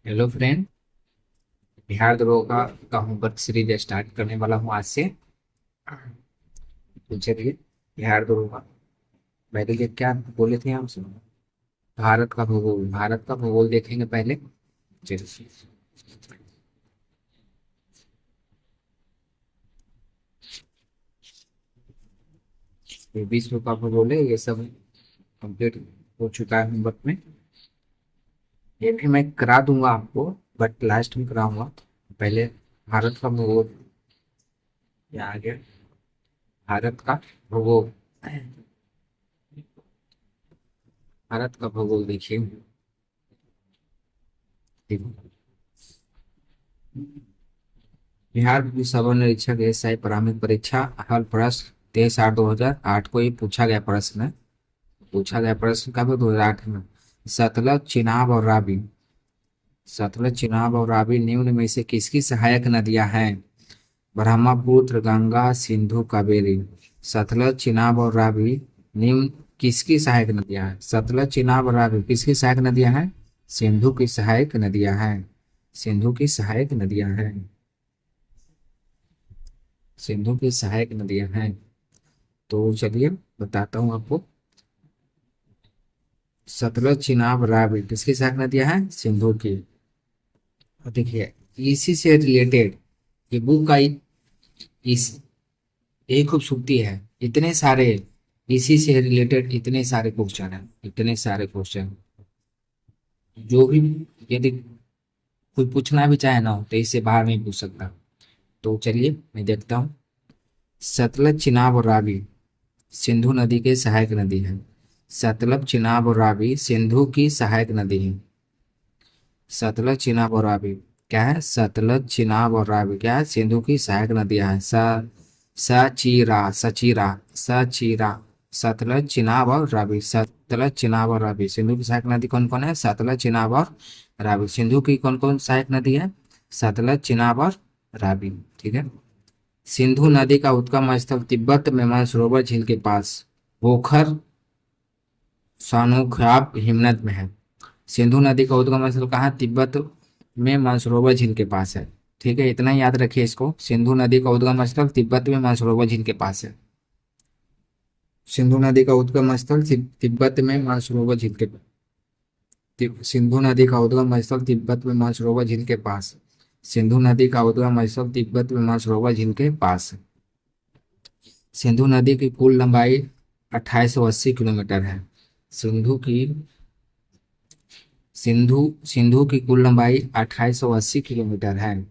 Hello friend. Bihar दरोगा का homework series start करने वाला हूँ आज से। तो चलिए, बिहार दरोगा पहले ये क्या बोले थे हम सुनो। भारत का भूगोल देखेंगे पहले। चलिए, ये विश्व का भूगोल है, ये सब कंप्लीट हो चुका है होमवर्क में। ये भी मैं करा दूंगा आपको, बट लास्ट में कराऊंगा। पहले भारत का भूगोल, या आगे भारत का भूगोल, भारत का भूगोल देखिए। ठीक है। बिहार पुलिस सभा निरीक्षक एएसआई प्रारंभिक परीक्षा हल प्रश्न 23/8/2008 को ये पूछा गया प्रश्न कब 2008 में। सतलज, चिनाब और रावी, सतलज, चिनाब और रावी निम्न में से किसकी सहायक नदियां हैं? ब्रह्मपुत्र, गंगा, सिंधु, कावेरी। सतलज, चिनाब और रावी निम्न किसकी सहायक नदियां हैं? सतलज, चिनाब और रावी किसकी सहायक नदियां हैं? सिंधु की सहायक नदियां हैं। सिंधु की सहायक नदियां हैं। सिंधु की सहायक नदियां हैं। तो चलिए बताता हूँ आपको। सतलज, चिनाब, रावी किसकी सहायक नदियां हैं? सिंधु की। और देखिए, इसी से रिलेटेड ये बुक का इस यही खूबसूरती है। इतने सारे इसी से रिलेटेड इतने सारे क्वेश्चन हैं, इतने सारे क्वेश्चन जो भी, यदि कोई पूछना भी चाहे ना तो इससे बाहर नहीं पूछ सकता। तो चलिए मैं देखता हूँ। सतलज, चिनाब और रावी सिंधु नदी के सहायक नदी है। सतलज, चिनाब और रावी सिंधु की सहायक नदी है। सतलज, चिनाब और रावी क्या है? सतलज, चिनाब और रावी क्या है? सिंधु की सहायक नदियां हैं। सचीरा, सचीरा, सचीरा। सतलज, चिनाब और रावी, सतलज, चिनाब और रावी सिंधु की सहायक नदी कौन कौन है? सतलज, चिनाब और रावी। सिंधु की कौन कौन सहायक नदी है? सतलज, चिनाब और रावी। ठीक है। सिंधु नदी का उद्गम स्थल तिब्बत में मानसरोवर झील के पास पोखर सानोखाब हिमनद में है। सिंधु नदी का उद्गम स्थल कहाँ? तिब्बत में मानसरोवर झील के पास है। ठीक है, इतना ही याद रखिए इसको। सिंधु नदी का उद्गम स्थल तिब्बत में मानसरोवर झील के पास है। सिंधु नदी का उद्गम स्थल तिब्बत में मानसरोवर झील के सिंधु नदी का उद्गम स्थल तिब्बत में मानसरोवर झील के पास। सिंधु नदी का उद्गम स्थल तिब्बत में मानसरोवर झील के पास है। सिंधु नदी की कुल लंबाई 2880 किलोमीटर है। सिंधु की सिंधु सिंधु की कुल लंबाई 2880 किलोमीटर है।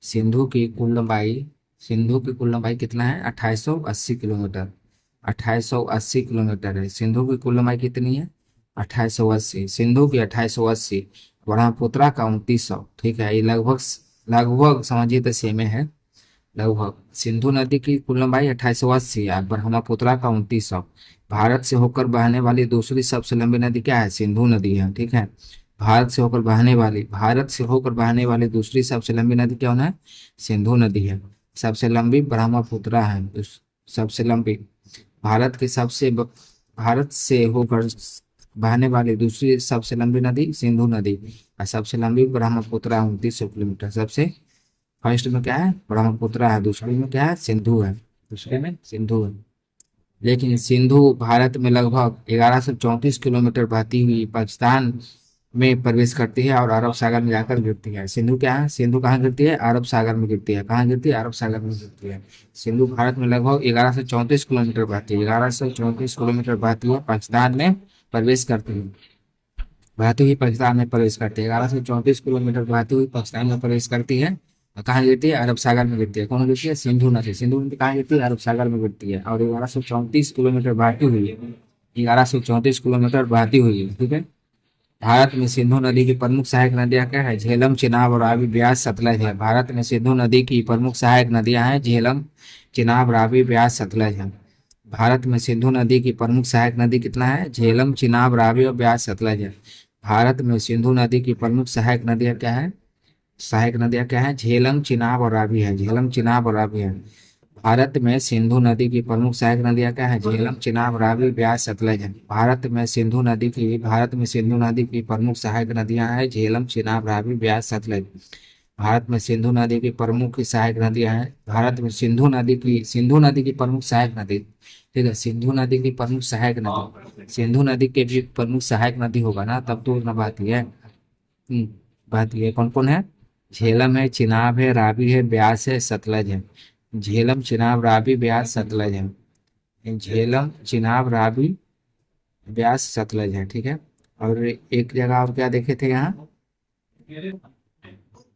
सिंधु की कुल लंबाई सिंधु की कुल लंबाई कितना है? 2880 किलोमीटर। 2880 किलोमीटर है। सिंधु की कुल लंबाई कितनी है? 2880। सिंधु की 2880, ब्रह्मपुत्रा का 2900। ठीक है, ये लगभग लगभग समझिए तो सेम है। लगभग सिंधु नदी की कुल लंबाई 2880 है, ब्रह्मपुत्रा का 2900। भारत से होकर बहने वाली दूसरी सबसे लंबी नदी क्या है? सिंधु नदी है। ठीक है। भारत से होकर बहने वाली दूसरी सबसे लंबी नदी कौन है? सिंधु नदी है। सबसे लंबी ब्रह्मपुत्रा है। सबसे लंबी भारत की सबसे भारत से होकर बहने वाली दूसरी सबसे लंबी नदी सिंधु नदी, और सबसे लंबी ब्रह्मपुत्रा 2900 किलोमीटर। सबसे फर्स्ट में क्या है? ब्रह्मपुत्रा है। दूसरे में क्या है? सिंधु है। दूसरे में सिंधु है। लेकिन सिंधु भारत में लगभग 1134 किलोमीटर बहती हुई पाकिस्तान में प्रवेश करती है और अरब सागर में जाकर गिरती है। सिंधु क्या है? सिंधु कहाँ गिरती है? अरब सागर में गिरती है। कहाँ गिरती है? अरब सागर में गिरती है। सिंधु भारत में लगभग 1134 किलोमीटर बहती है। 1134 किलोमीटर बहती है, पाकिस्तान में प्रवेश करती है। बहती हुई पाकिस्तान में प्रवेश करती है। 1134 किलोमीटर बहती हुई पाकिस्तान में प्रवेश करती है। और कहाँ गिरती है? अरब सागर में गिरती है। कौन गिरती है? सिंधु नदी। सिंधु नदी कहाँ गिरती है? अरब सागर में गिरती है। और 1134 किलोमीटर बहती हुई है। 1134 किलोमीटर बहती हुई है। ठीक है। भारत में सिंधु नदी की प्रमुख सहायक नदियां क्या है? झेलम, चिनाब और रावी, ब्यास, सतलज है। भारत में सिंधु नदी की प्रमुख सहायक नदियां हैं झेलम, चिनाब, रावी, ब्यास, सतलज है। भारत में सिंधु नदी की प्रमुख सहायक नदी कितना है? झेलम, चिनाब, रावी और ब्यास, सतलज है। भारत में सिंधु नदी की प्रमुख सहायक नदियां क्या है? सहायक नदियां क्या है? झेलम, चिनाब और रावी है। झेलम, चिनाब और रावी है। भारत में सिंधु नदी की प्रमुख सहायक नदियां क्या है? झेलम, चिनाब, रावी, ब्यास, सतलज है। भारत में सिंधु नदी की प्रमुख सहायक नदियां हैं झेलम, चिनाब, रावी, ब्यास, सतलज। भारत में सिंधु नदी की प्रमुख सहायक नदियां हैं। भारत में सिंधु नदी की प्रमुख सहायक नदी, ठीक है, सिंधु नदी की प्रमुख सहायक नदी, सिंधु नदी के भी प्रमुख सहायक नदी होगा ना, तब तो ना बात ही है। बात ये कौन कौन है? झेलम है, चिनाब है, रावी है, ब्यास है, सतलज है। झेलम, चिनाब, रावी, ब्यास, सतलज है। झेलम, चिनाब, रावी, ब्यास, सतलज है, ठीक है। और एक जगह और क्या देखे थे यहाँ?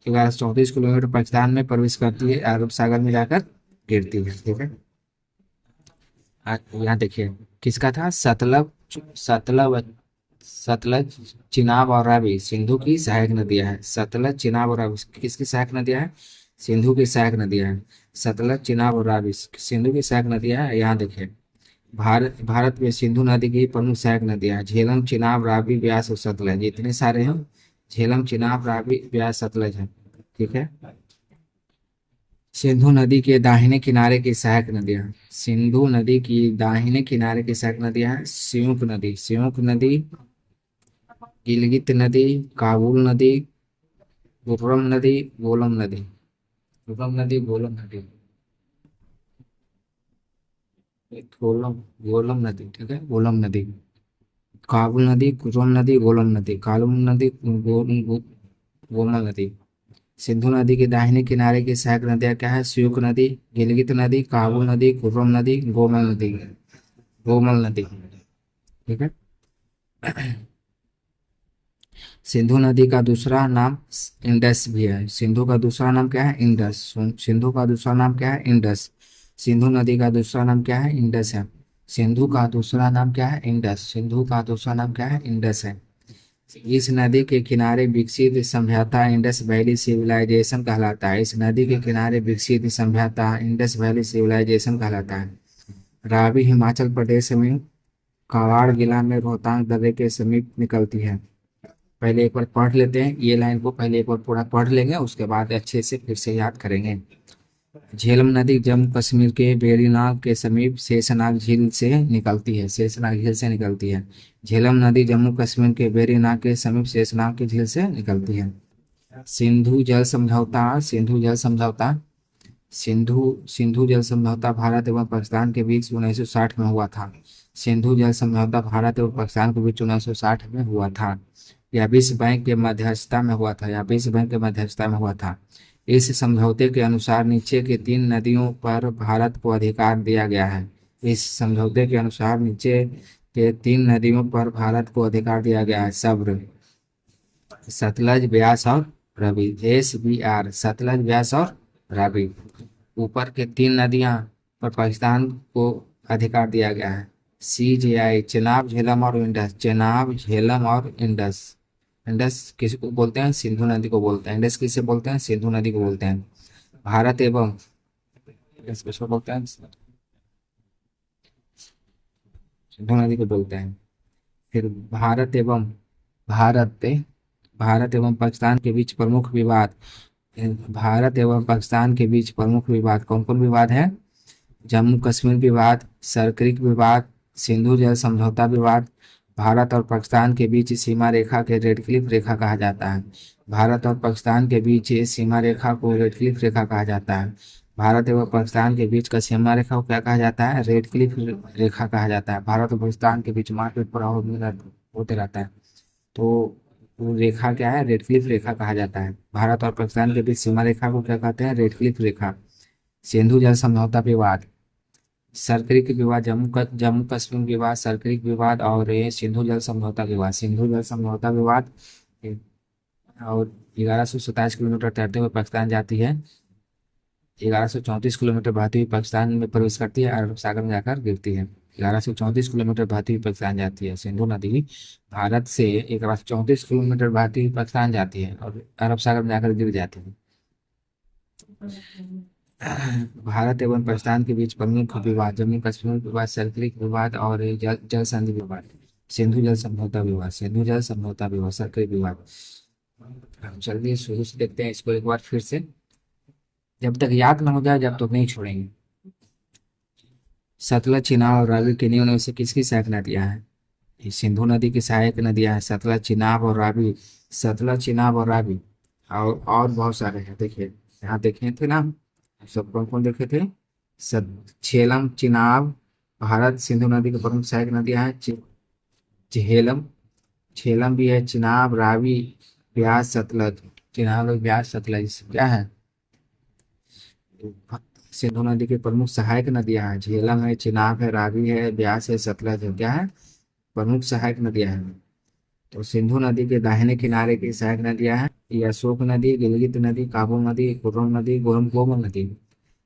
1134 किलोमीटर पाकिस्तान में प्रवेश करती है, अरब सागर में जाकर गिरती है, ठीक है। यहाँ देखिए, किसका था? सतलज सतलज, चिनाब और रावी सिंधु की सहायक नदियां हैं। सतलज, चिनाब और रावी किसकी सहायक नदियां हैं? सिंधु की सहायक नदियां हैं। सतलज, चिनाब और रावी सिंधु की सहायक नदियां हैं। यहाँ देखिए, भारत में सिंधु नदी की प्रमुख सहायक नदियां हैं झेलम, चिनाब, रावी, ब्यास और सतलज, इतने सारे हैं। झेलम, चिनाब, रावी, ब्यास, सतलज है, ठीक है। सिंधु नदी के दाहिने किनारे की सहायक नदियां, सिंधु नदी की दाहिने किनारे की सहायक नदियां हैं सियूक नदी, गिलगित नदी, काबुल नदी, गुर्रम नदी, गोलम नदी, गोलम नदी, गोलम नदी, गोलम गोलम नदी, ठीक है, गोलम नदी, काबुल नदी, गुर्रम नदी, गोलम नदी, कालम नदी, गोमल नदी। सिंधु नदी के दाहिने किनारे की सहायक नदियां क्या है? सियूक नदी, गिलगित नदी, काबुल नदी, खुर्रम नदी, गोमल नदी, ठीक है। सिंधु नदी का दूसरा नाम इंडस भी है। सिंधु का दूसरा नाम क्या है? इंडस। सिंधु का दूसरा नाम क्या है? इंडस। सिंधु नदी का दूसरा नाम क्या है? इंडस है। सिंधु का दूसरा नाम क्या है? इंडस। सिंधु का दूसरा नाम क्या है? इंडस है। इस नदी के किनारे विकसित सभ्यता इंडस वैली सिविलाइजेशन कहलाता है। इस नदी के किनारे विकसित सभ्यता इंडस वैली सिविलाइजेशन कहलाता है। रावी हिमाचल प्रदेश में कावड़ जिला में रोहतांग दर्रे के समीप निकलती है। पहले एक बार पढ़ लेते हैं, ये लाइन को पहले एक बार पूरा पढ़ लेंगे, उसके बाद अच्छे से फिर से याद करेंगे। झेलम नदी जम्मू कश्मीर के वेरीनाग के समीप शेषनाग झील से निकलती है। शेषनाग झील से निकलती है। झेलम नदी जम्मू कश्मीर के वेरीनाग के समीप शेषनाग की झील से निकलती है। सिंधु जल समझौता भारत एवं पाकिस्तान के बीच 1960 में हुआ था। सिंधु जल समझौता भारत एवं पाकिस्तान के बीच 1960 में हुआ था। यह विश्व बैंक के मध्यस्थता में हुआ था। इस समझौते के अनुसार नीचे के 3 नदियों पर भारत को अधिकार दिया गया है। इस समझौते के अनुसार नीचे के 3 नदियों पर भारत को अधिकार दिया गया है। सब्र, सतलज, ब्यास और रवि। SBR, सतलज, ब्यास और रावी। ऊपर के 3 नदियां पर पाकिस्तान को अधिकार दिया गया है। CJI, चेनाब, झेलम और इंडस। चेनाब, झेलम और इंडस। इंडस किसको बोलते हैं? सिंधु नदी को बोलते हैं। इंडस किसे बोलते हैं? सिंधु नदी को बोलते हैं। भारत एवं इंडस किसको बोलते हैं? सिंधु नदी को बोलते हैं। फिर भारत भारत एवं पाकिस्तान के बीच प्रमुख विवाद। भारत एवं पाकिस्तान के बीच प्रमुख विवाद कौन कौन विवाद है? जम्मू कश्मीर विवाद, सरक्रिक विवाद, सिंधु जल समझौता विवाद। भारत और पाकिस्तान के बीच सीमा रेखा के रेड क्लिफ रेखा कहा जाता है। भारत और पाकिस्तान के बीच सीमा रेखा को रेड क्लिफ रेखा कहा जाता है। भारत एवं पाकिस्तान के बीच का सीमा रेखा को क्या कहा जाता है? रेड क्लिफ रेखा कहा जाता है। भारत और पाकिस्तान के बीच मारपीट पड़ाव होते रहता है, तो वो रेखा क्या है? रेड क्लिफ रेखा कहा जाता है। भारत और पाकिस्तान के बीच सीमा रेखा को क्या कहते हैं? रेड क्लिफ रेखा। सिंधु जल समझौता विवाद, सरक्रिक विवाद, जम्मू कश्मीर विवाद, सरक्रिक विवाद और ये सिंधु जल समझौता विवाद। सिंधु जल समझौता विवाद और 1127 किलोमीटर तैरते हुए पाकिस्तान जाती है। 1134 किलोमीटर बहती हुई पाकिस्तान में प्रवेश करती है, अरब सागर में जाकर गिरती है। 1134 किलोमीटर बहती हुई पाकिस्तान जाती है। सिंधु नदी भारत से 1134 किलोमीटर बहती हुई पाकिस्तान जाती है और अरब सागर में जाकर गिर जाती है। भारत एवं पाकिस्तान के बीच प्रमुख विवाद, जम्मू कश्मीर विवाद, सरक्रिक विवाद और जल संधि विवाद। सिंधु जल समझौता विवाद, सरक्रिक विवाद। हम जल्दी शुरू से देखते हैं इसको एक बार फिर से, जब तक याद ना हो जाए जब तक नहीं छोड़ेंगे। सतलज, चिनाब और रावी किन्हीं में से किसकी सहायक नदियां हैं? ये सिंधु नदी की सहायक नदियां हैं सतलज, चिनाब और रावी। सतलज, चिनाब और रावी। और बहुत सारे हैं, देखिए यहाँ देखे थे ना, सब कौन कौन देखे थे? झेलम, चिनाब, भारत सिंधु नदी की प्रमुख सहायक नदियां हैं। झेलम, झेलम भी है, चिनाब, रावी, ब्यास, सतलज। चिनाब और ब्यास, सतलज क्या है? सिंधु नदी की प्रमुख सहायक नदियां हैं। झेलम है, चिनाब है, रावी है, ब्यास है, सतलज है। क्या है? प्रमुख सहायक नदियां हैं। तो सिंधु नदी के दाहिने किनारे की सहायक नदियां हैं, ये अशोक नदी, गिलगित नदी, काबुल नदी, कुर्रम नदी, गोमल नदी।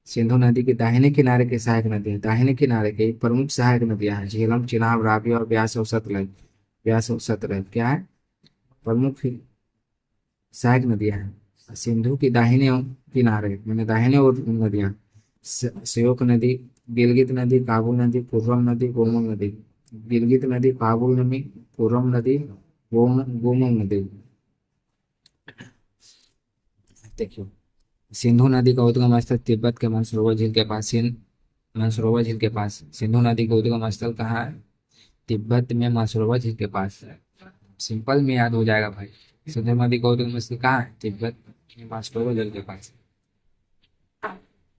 सिंधु नदी के दाहिने किनारे की सहायक नदियां, दाहिने किनारे की प्रमुख सहायक नदियां हैं, झेलम, चिनाब, रावी और ब्यास और सतलज। ब्यास और सतलज क्या है? प्रमुख सहायक नदियां हैं। सिंधु की दाहिने किनारे मैंने दाहिने और नदियां, श्योक नदी, गिलगित नदी, काबुल नदी, कुर्रम नदी, गोमल नदी। गिलगित नदी, काबुल नदी, कुर्रम नदी, गोमल नदी। देखियो, सिंधु नदी का उद्गम स्थल तिब्बत के मानसरोवर झील के पास। मानसरोवर झील के पास सिंधु नदी का उद्गम स्थल कहाँ है? तिब्बत में मानसरोवर झील के पास। सिंपल में याद हो जाएगा भाई। सिंधु नदी का उद्गम स्थल कहाँ है? तिब्बत में मानसरोवर झील के पास।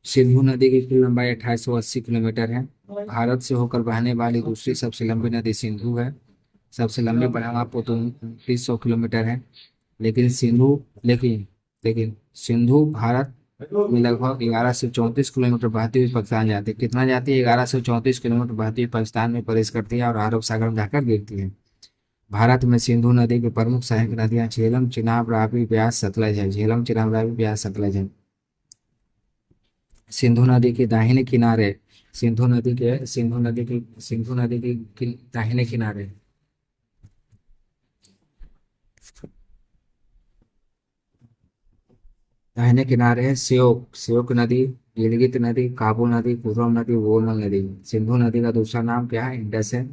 सिंधु नदी की कुल लंबाई 2880 किलोमीटर है। भारत से होकर बहने वाली दूसरी सबसे लंबी नदी सिंधु है। सबसे लंबी ब्रह्मपुत्र तो 2900 किलोमीटर है। लेकिन सिंधु लेकिन लेकिन सिंधु भारत में लगभग 1134 किलोमीटर बहती हुई पाकिस्तान जाती है। कितना जाती है? 1134 किलोमीटर बहती हुई पाकिस्तान में प्रवेश करती है और अरब सागर में जाकर गिरती है। भारत में सिंधु नदी की प्रमुख सहायक नदियां झेलम, चिनाब, रावी, ब्यास, सतलज है। झेलम, चिनाब, रावी, ब्यास, सतलज है। सिंधु नदी के दाहिने किनारे, सिंधु नदी के दाहिने किनारे दाहिने किनारे है श्योक नदी, गिलगित नदी, काबुल नदी, कुर्रम नदी, बोमल नदी। सिंधु नदी का दूसरा नाम क्या है? इंडस है।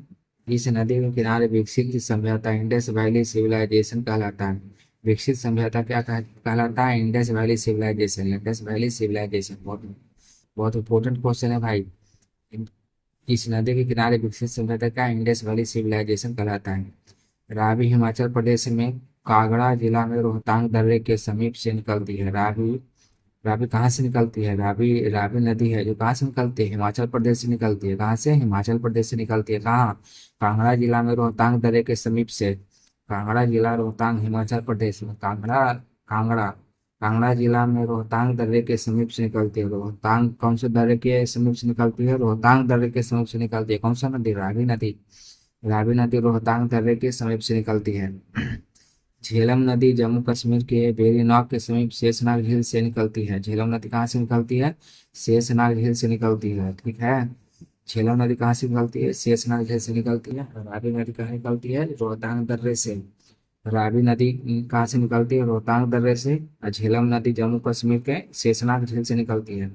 इस नदी के किनारे विकसित सभ्यता इंडस वैली सिविलाइजेशन कहलाता है। विकसित सभ्यता क्या कहलाता है? Indus Valley civilisation. Indus Valley civilisation बहुत बहुत इंपॉर्टेंट क्वेश्चन है भाई। इस नदी के किनारे विकसित सभ्यता क्या? इंडस वैली सिविलाइजेशन कहलाता है। रावी हिमाचल प्रदेश में कांगड़ा जिला में रोहतांग दर्रे के समीप से निकलती है। रावी रावी कहाँ से निकलती है? रावी रावी नदी है जो कहाँ से निकलती है? हिमाचल प्रदेश से निकलती है। कहाँ से? हिमाचल प्रदेश से निकलती है। कहाँ? कांगड़ा जिला में रोहतांग दर्रे के समीप से। कांगड़ा जिला, रोहतांग, हिमाचल प्रदेश में। कांगड़ा कांगड़ा जिला में रोहतांग दर्रे के समीप से निकलती है। रोहतांग कौन से दर्रे के समीप से निकलती है? रोहतांग दर्रे के समीप से निकलती है। कौन सा नदी? रावी नदी। रावी नदी रोहतांग दर्रे के समीप से निकलती है। झेलम नदी जम्मू कश्मीर के वेरीनाग के समीप शेषनाग झील से निकलती है। झेलम नदी कहाँ से निकलती है? शेषनाग झील से निकलती है। ठीक है। झेलम नदी कहाँ से निकलती है? शेषनाग झील से निकलती है। रावी नदी कहाँ निकलती है? रोहतांग दर्रे से। रावी नदी कहाँ से निकलती है? रोहतांग दर्रे से। और झेलम नदी जम्मू कश्मीर के शेषनाग झील से निकलती है।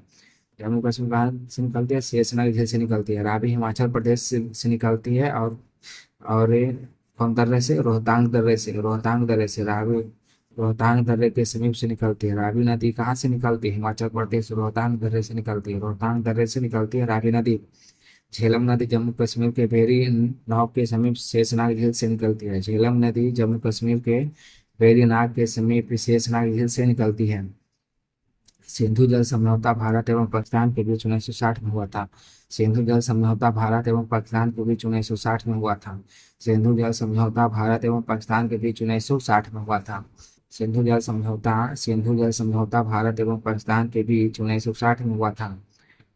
जम्मू कश्मीर कहाँ से निकलती है? शेषनाग झील से निकलती है। रावी हिमाचल प्रदेश से निकलती है। और ये कौन दर्रे से? रोहतांग दर्रे से रावी रोहतांग दर्रे के समीप से निकलती है। रावी नदी कहाँ से निकलती है? हिमाचल प्रदेश रोहतांग दर्रे से निकलती है। रोहतांग दर्रे से निकलती है रावी नदी। झेलम नदी जम्मू कश्मीर के भेरी नाग के समीप शेषनाग झील से निकलती है। झेलम नदी जम्मू कश्मीर के भेरी नाग के समीप शेषनाग झील से निकलती है। सिंधु जल समझौता भारत एवं पाकिस्तान के बीच 1960 में हुआ था। सिंधु जल समझौता भारत एवं पाकिस्तान के बीच 1960 में हुआ था। सिंधु जल समझौता भारत एवं पाकिस्तान के बीच 1960 में हुआ था। सिंधु जल समझौता भारत एवं पाकिस्तान के बीच 1960 में हुआ था।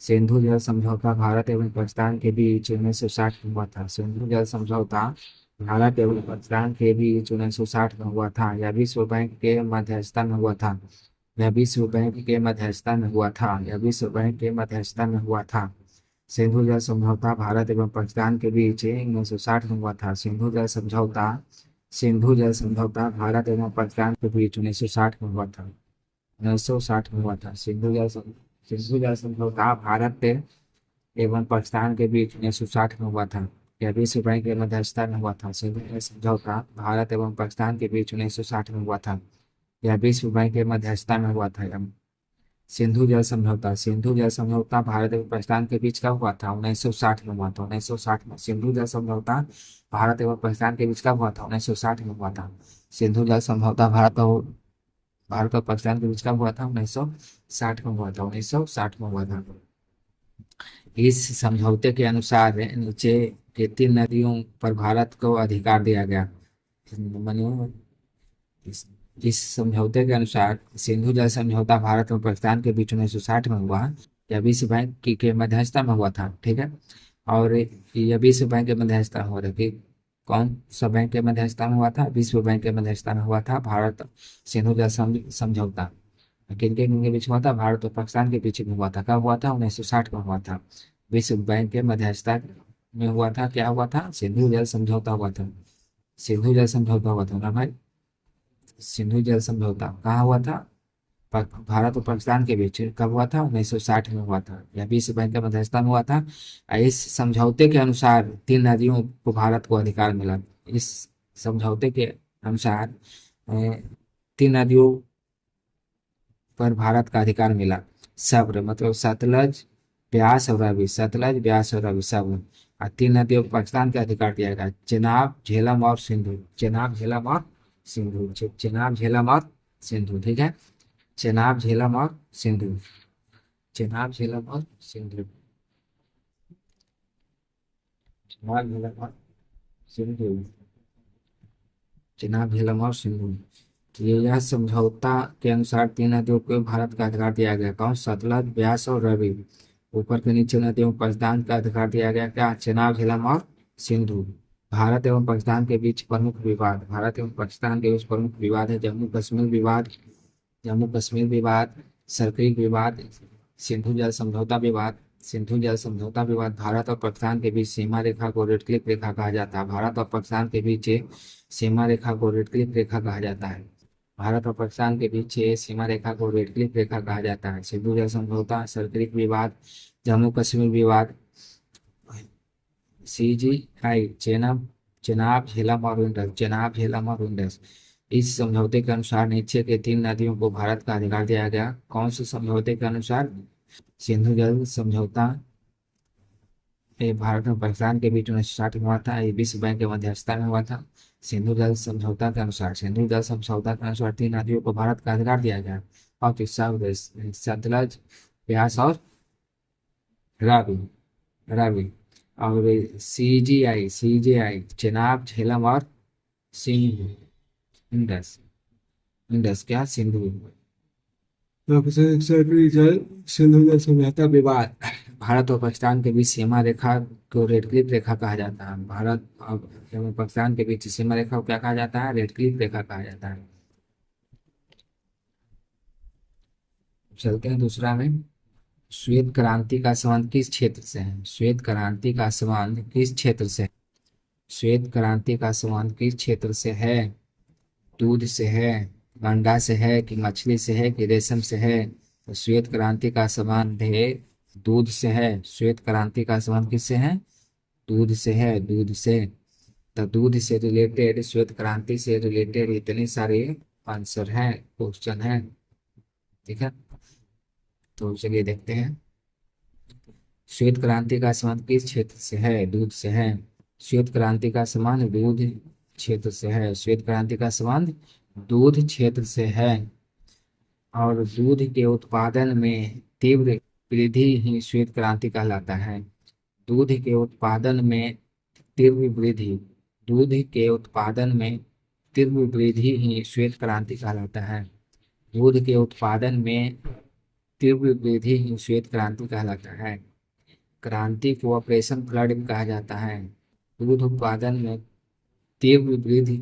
सिंधु जल समझौता भारत एवं पाकिस्तान के बीच 1960 में हुआ था। सिंधु जल समझौता भारत एवं पाकिस्तान के बीच 1960 में हुआ था। यह विश्व बैंक के मध्यस्थता में हुआ था। यह विश्व बैंक के मध्यस्थता में हुआ था। यह विश्व बैंक के मध्यस्थता में हुआ था। सिंधु जल समझौता भारत एवं पाकिस्तान के बीच 1960 में हुआ था। सिंधु जल समझौता भारत एवं पाकिस्तान के बीच 1960 में हुआ था। 1960 में हुआ था। सिंधु जल समझौता भारत एवं पाकिस्तान के बीच 1960 में हुआ था। यह विश्व बैंक के मध्यस्थता में हुआ था। सिंधु जल समझौता भारत एवं पाकिस्तान के बीच 1960 में हुआ था। यह विश्व बैंक के मध्यस्थता में हुआ था। सिंधु जल समझौता भारत एवं पाकिस्तान के बीच का हुआ था 1960 में हुआ था। 1960 में सिंधु जल समझौता भारत एवं पाकिस्तान के बीच का हुआ था 1960 में हुआ था। सिंधु जल समझौता भारत और पाकिस्तान के बीच का हुआ था 1960 में हुआ था। 1960 में हुआ था। इस समझौते के अनुसार नीचे के 3 नदियों पर भारत को अधिकार दिया गया। मानिए इस, इस समझौते के अनुसार सिंधु जल समझौता भारत और पाकिस्तान के बीच 1960 में हुआ। यह विश्व बैंक के मध्यस्थता में हुआ था। ठीक है। और यह विश्व बैंक के मध्यस्थता में हुआ था कि कौन सा बैंक के मध्यस्थता में हुआ था? विश्व बैंक के मध्यस्थता में हुआ था भारत सिंधु जल समझौता। किन के बीच हुआ था? भारत और पाकिस्तान के बीच में हुआ था। कब हुआ था? 1960 में हुआ था। विश्व बैंक के मध्यस्थता में हुआ था। क्या हुआ था? सिंधु जल समझौता हुआ था। सिंधु जल समझौता हुआ था ना भाई। सिंधु जल समझौता कहाँ हुआ था? भारत और पाकिस्तान के बीच। कब हुआ था? 1960 में हुआ था। यह विश्व बैंक के मध्यस्थता में हुआ था। और इस समझौते के अनुसार 3 नदियों को भारत को अधिकार मिला। इस समझौते के अनुसार 3 नदियों पर भारत का अधिकार मिला। सब्र मतलब सतलज, ब्यास और रवि। सतलज, ब्यास और रवि सब्र। और 3 नदियों को पाकिस्तान का अधिकार दिया गया। चेनाब, झेलम और सिंधु। चेनाब, झेलम और सिंधु। चेनाब, झेलम और सिंधु। ठीक है। चेनाब, झेलम और सिंधु। चेनाब, झेलम और सिंधु। चेनाब, झेलम और सिंधु। चेनाब, झेलम और सिंधु। तो यह समझौता के अनुसार 3 नदियों को भारत का अधिकार दिया गया। कौन? सतलज, ब्यास और रवि। ऊपर के नीचे नदियों को पाकिस्तान का अधिकार दिया गया। क्या? चेनाब, झेलम और सिंधु। भारत एवं पाकिस्तान के बीच प्रमुख विवाद। भारत एवं पाकिस्तान के बीच प्रमुख विवाद है जम्मू कश्मीर विवाद। जम्मू कश्मीर विवाद, सरक्रिक विवाद, सिंधु जल समझौता विवाद। सिंधु जल समझौता विवाद भारत और पाकिस्तान के बीच सीमा रेखा को रेड क्लिफ रेखा कहा जाता है। भारत और पाकिस्तान के बीच सीमा रेखा को रेड क्लिफ रेखा कहा जाता है। भारत और पाकिस्तान के बीच सीमा रेखा को रेड क्लिफ रेखा कहा जाता है। सिंधु जल समझौता, सरक्रिक विवाद, जम्मू कश्मीर विवाद, CGI, चेनाब, चेनाब, झेलम और विंडस। चेनाब, झेलम और विंडस। इस समझौते के अनुसार नीचे के 3 नदियों को भारत का अधिकार दिया गया। कौन से समझौते के अनुसार? सिंधु जल समझौता ये भारत और पाकिस्तान के बीच 1960 में हुआ था। ये विश्व बैंक के मध्यस्थता में हुआ था। सिंधु जल समझौता के अनुसार, सिंधु जल समझौता के अनुसार 3 नदियों को भारत का अधिकार दिया गया। और तो सतलज, ब्यास और रावी। रावी। और CGI, चेनाब, झेलम और सिंधु। इंडस। इंडस क्या? सिंधु। सिंधु जल समझौता विवाद भारत और पाकिस्तान के बीच सीमा रेखा को रेड क्लिफ रेखा कहा जाता है। भारत और पाकिस्तान के बीच सीमा रेखा को क्या कहा जाता है? रेड क्लिफ रेखा कहा जाता है। चलते हैं दूसरा में। श्वेत क्रांति का संबंध किस क्षेत्र से है? श्वेत क्रांति का संबंध किस क्षेत्र से? श्वेत क्रांति का संबंध किस क्षेत्र से है? दूध से है, अंडा से है, कि मछली से है, कि रेशम से है? तो श्वेत क्रांति का संबंध है दूध से है। श्वेत क्रांति का संबंध किससे है? दूध से है। दूध से। तो दूध से रिलेटेड, श्वेत क्रांति से रिलेटेड इतने सारे आंसर हैं, क्वेश्चन हैं। ठीक है। तो चलिए देखते हैं। श्वेत क्रांति का संबंध किस क्षेत्र से है? दूध से है। श्वेत क्रांति का संबंध दूध क्षेत्र से है। श्वेत क्रांति का संबंध दूध क्षेत्र से है। और दूध के उत्पादन में तीव्र वृद्धि ही श्वेत क्रांति कहलाता है। दूध के उत्पादन में तीव्र वृद्धि, दूध के उत्पादन में तीव्र वृद्धि ही श्वेत क्रांति कहलाता है। दूध के उत्पादन में तीव्र वृद्धि ही श्वेत क्रांति कहलाता है। क्रांति को ऑपरेशन फ्लड भी कहा जाता है। दूध उत्पादन में तीव्र वृद्धि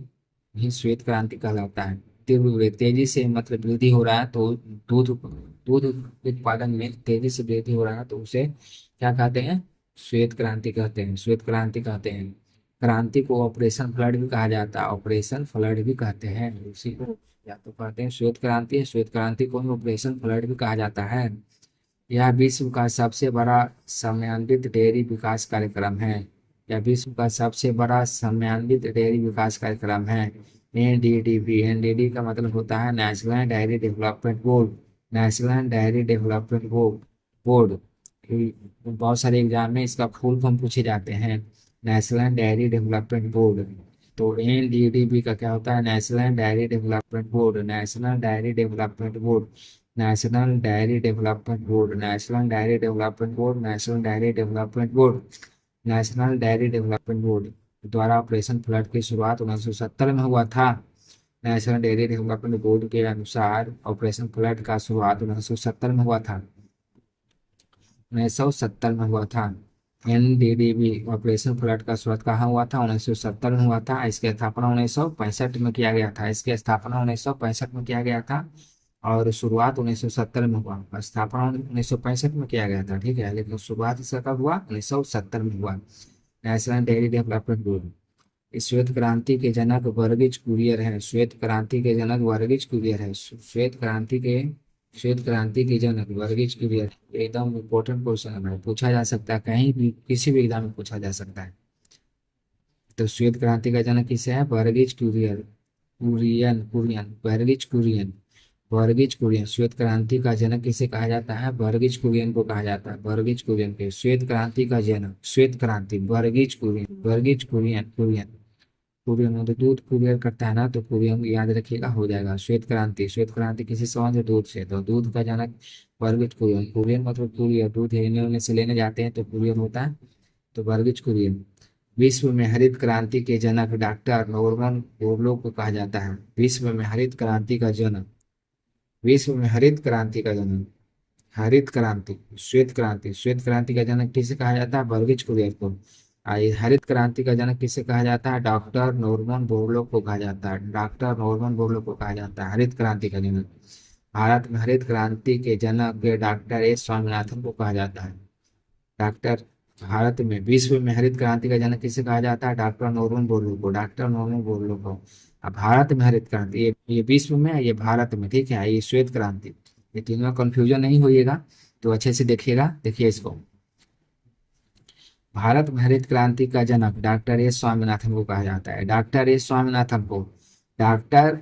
ही श्वेत क्रांति कहलाता है। तीव्र वृद्धि, तेजी से मतलब वृद्धि हो रहा है तो दूध दूध उत्पादन में तेजी से वृद्धि हो रहा है तो उसे क्या कहते हैं? श्वेत क्रांति कहते हैं। श्वेत क्रांति कहते हैं। क्रांति को ऑपरेशन फ्लड भी कहा जाता है। ऑपरेशन फ्लड भी कहते हैं उसी को। या तो कहते हैं श्वेत क्रांति है, श्वेत क्रांति को ऑपरेशन फ्लड भी कहा जाता है। यह विश्व का सबसे बड़ा समन्वित डेयरी विकास कार्यक्रम है। यह विश्व का सबसे बड़ा समन्वित डेयरी विकास कार्यक्रम है। NDDB। NDD का मतलब होता है national dairy development board. National dairy development board. बहुत सारे एग्जाम में इसका फुल फॉर्म पूछे जाते हैं, नेशनल डेयरी डेवलपमेंट बोर्ड। तो एनडीडीबी का क्या होता है, national dairy development board, national dairy development board, national dairy development board, national dairy development board, national dairy development board, national dairy development board द्वारा operation flood की शुरुआत 1970 में हुआ था। नेशनल डेयरी डेवलपमेंट बोर्ड के अनुसार ऑपरेशन फ्लड का शुरुआत 1970 में हुआ था, 1970 में हुआ था। एनडीडीबी ऑपरेशन फ्लड का शुरुआत कहाँ हुआ था, 1970 में हुआ था। इसकी स्थापना 1965 में किया गया था, इसकी स्थापना 1965 में किया गया था और शुरुआत 1970 में हुआ। स्थापना 1965 में किया गया था, ठीक है, लेकिन शुरुआत इसका कब हुआ, 1970 में हुआ। National dairy development board. श्वेत क्रांति के जनक वर्गीज कुरियन है, श्वेत क्रांति के जनक वर्गीज कुरियन है, श्वेत क्रांति के जनक वर्गीज कुरियन। एकदम इम्पोर्टेंट क्वेश्चन है भाई, पूछा जा सकता है कहीं भी, किसी भी एग्जाम में पूछा जा सकता है। तो श्वेत क्रांति का जनक किसे है, वर्गीज कुरियन, कुरियन कुरियन वर्गीज कुरियन, वर्गीज कुरियन। श्वेत क्रांति का जनक किसे कहा जाता है, वर्गीज कुरियन को कहा जाता है, वर्गीज कुरियन के। श्वेत क्रांति का जनक, श्वेत क्रांति, वर्गीज कुरियन, वर्गीज कुरियन, कुरियन, कुरियन मतलब दूध कुरियर करता है ना, तो कुरियन याद रखिएगा, हो जाएगा। श्वेत क्रांति, श्वेत क्रांति किसी संबंध है, दूध से, तो दूध का जनक वर्गीज कुरियन, कुरियन मतलब कुरियर, दूध लेने होने से लेने जाते हैं तो कुरियन होता है, तो वर्गीज कुरियन। विश्व में हरित क्रांति के जनक डॉक्टर नॉर्मन बोरलो को कहा जाता है, विश्व में हरित क्रांति का जनक, विश्व में हरित क्रांति का जनक, हरित क्रांति, श्वेत क्रांति, श्वेत क्रांति का जनक किसे कहा जाता है, वर्गीज कुरियन को। हरित क्रांति का जनक किसे कहा जाता है, डॉक्टर नॉर्मन बोरलो को कहा जाता है, डॉक्टर नॉर्मन बोरलो को कहा जाता है हरित क्रांति का जनक। भारत में हरित क्रांति के जनक डॉक्टर एस स्वामीनाथन को कहा जाता है, डॉक्टर। भारत में, विश्व में हरित क्रांति का जनक किसे कहा जाता है, डॉक्टर नॉर्मन बोरलो को, डॉक्टर नॉर्मन बोरलो को। अब भारत में हरित क्रांति, ये विश्व में है, ये भारत में, ठीक है, ये श्वेत क्रांति, ये तीनों कंफ्यूजन नहीं होइएगा, तो अच्छे से देखिएगा, देखिए इसको। भारत में हरित क्रांति का जनक डॉक्टर एस स्वामीनाथन को कहा जाता है, डॉक्टर एस स्वामीनाथन को। डॉक्टर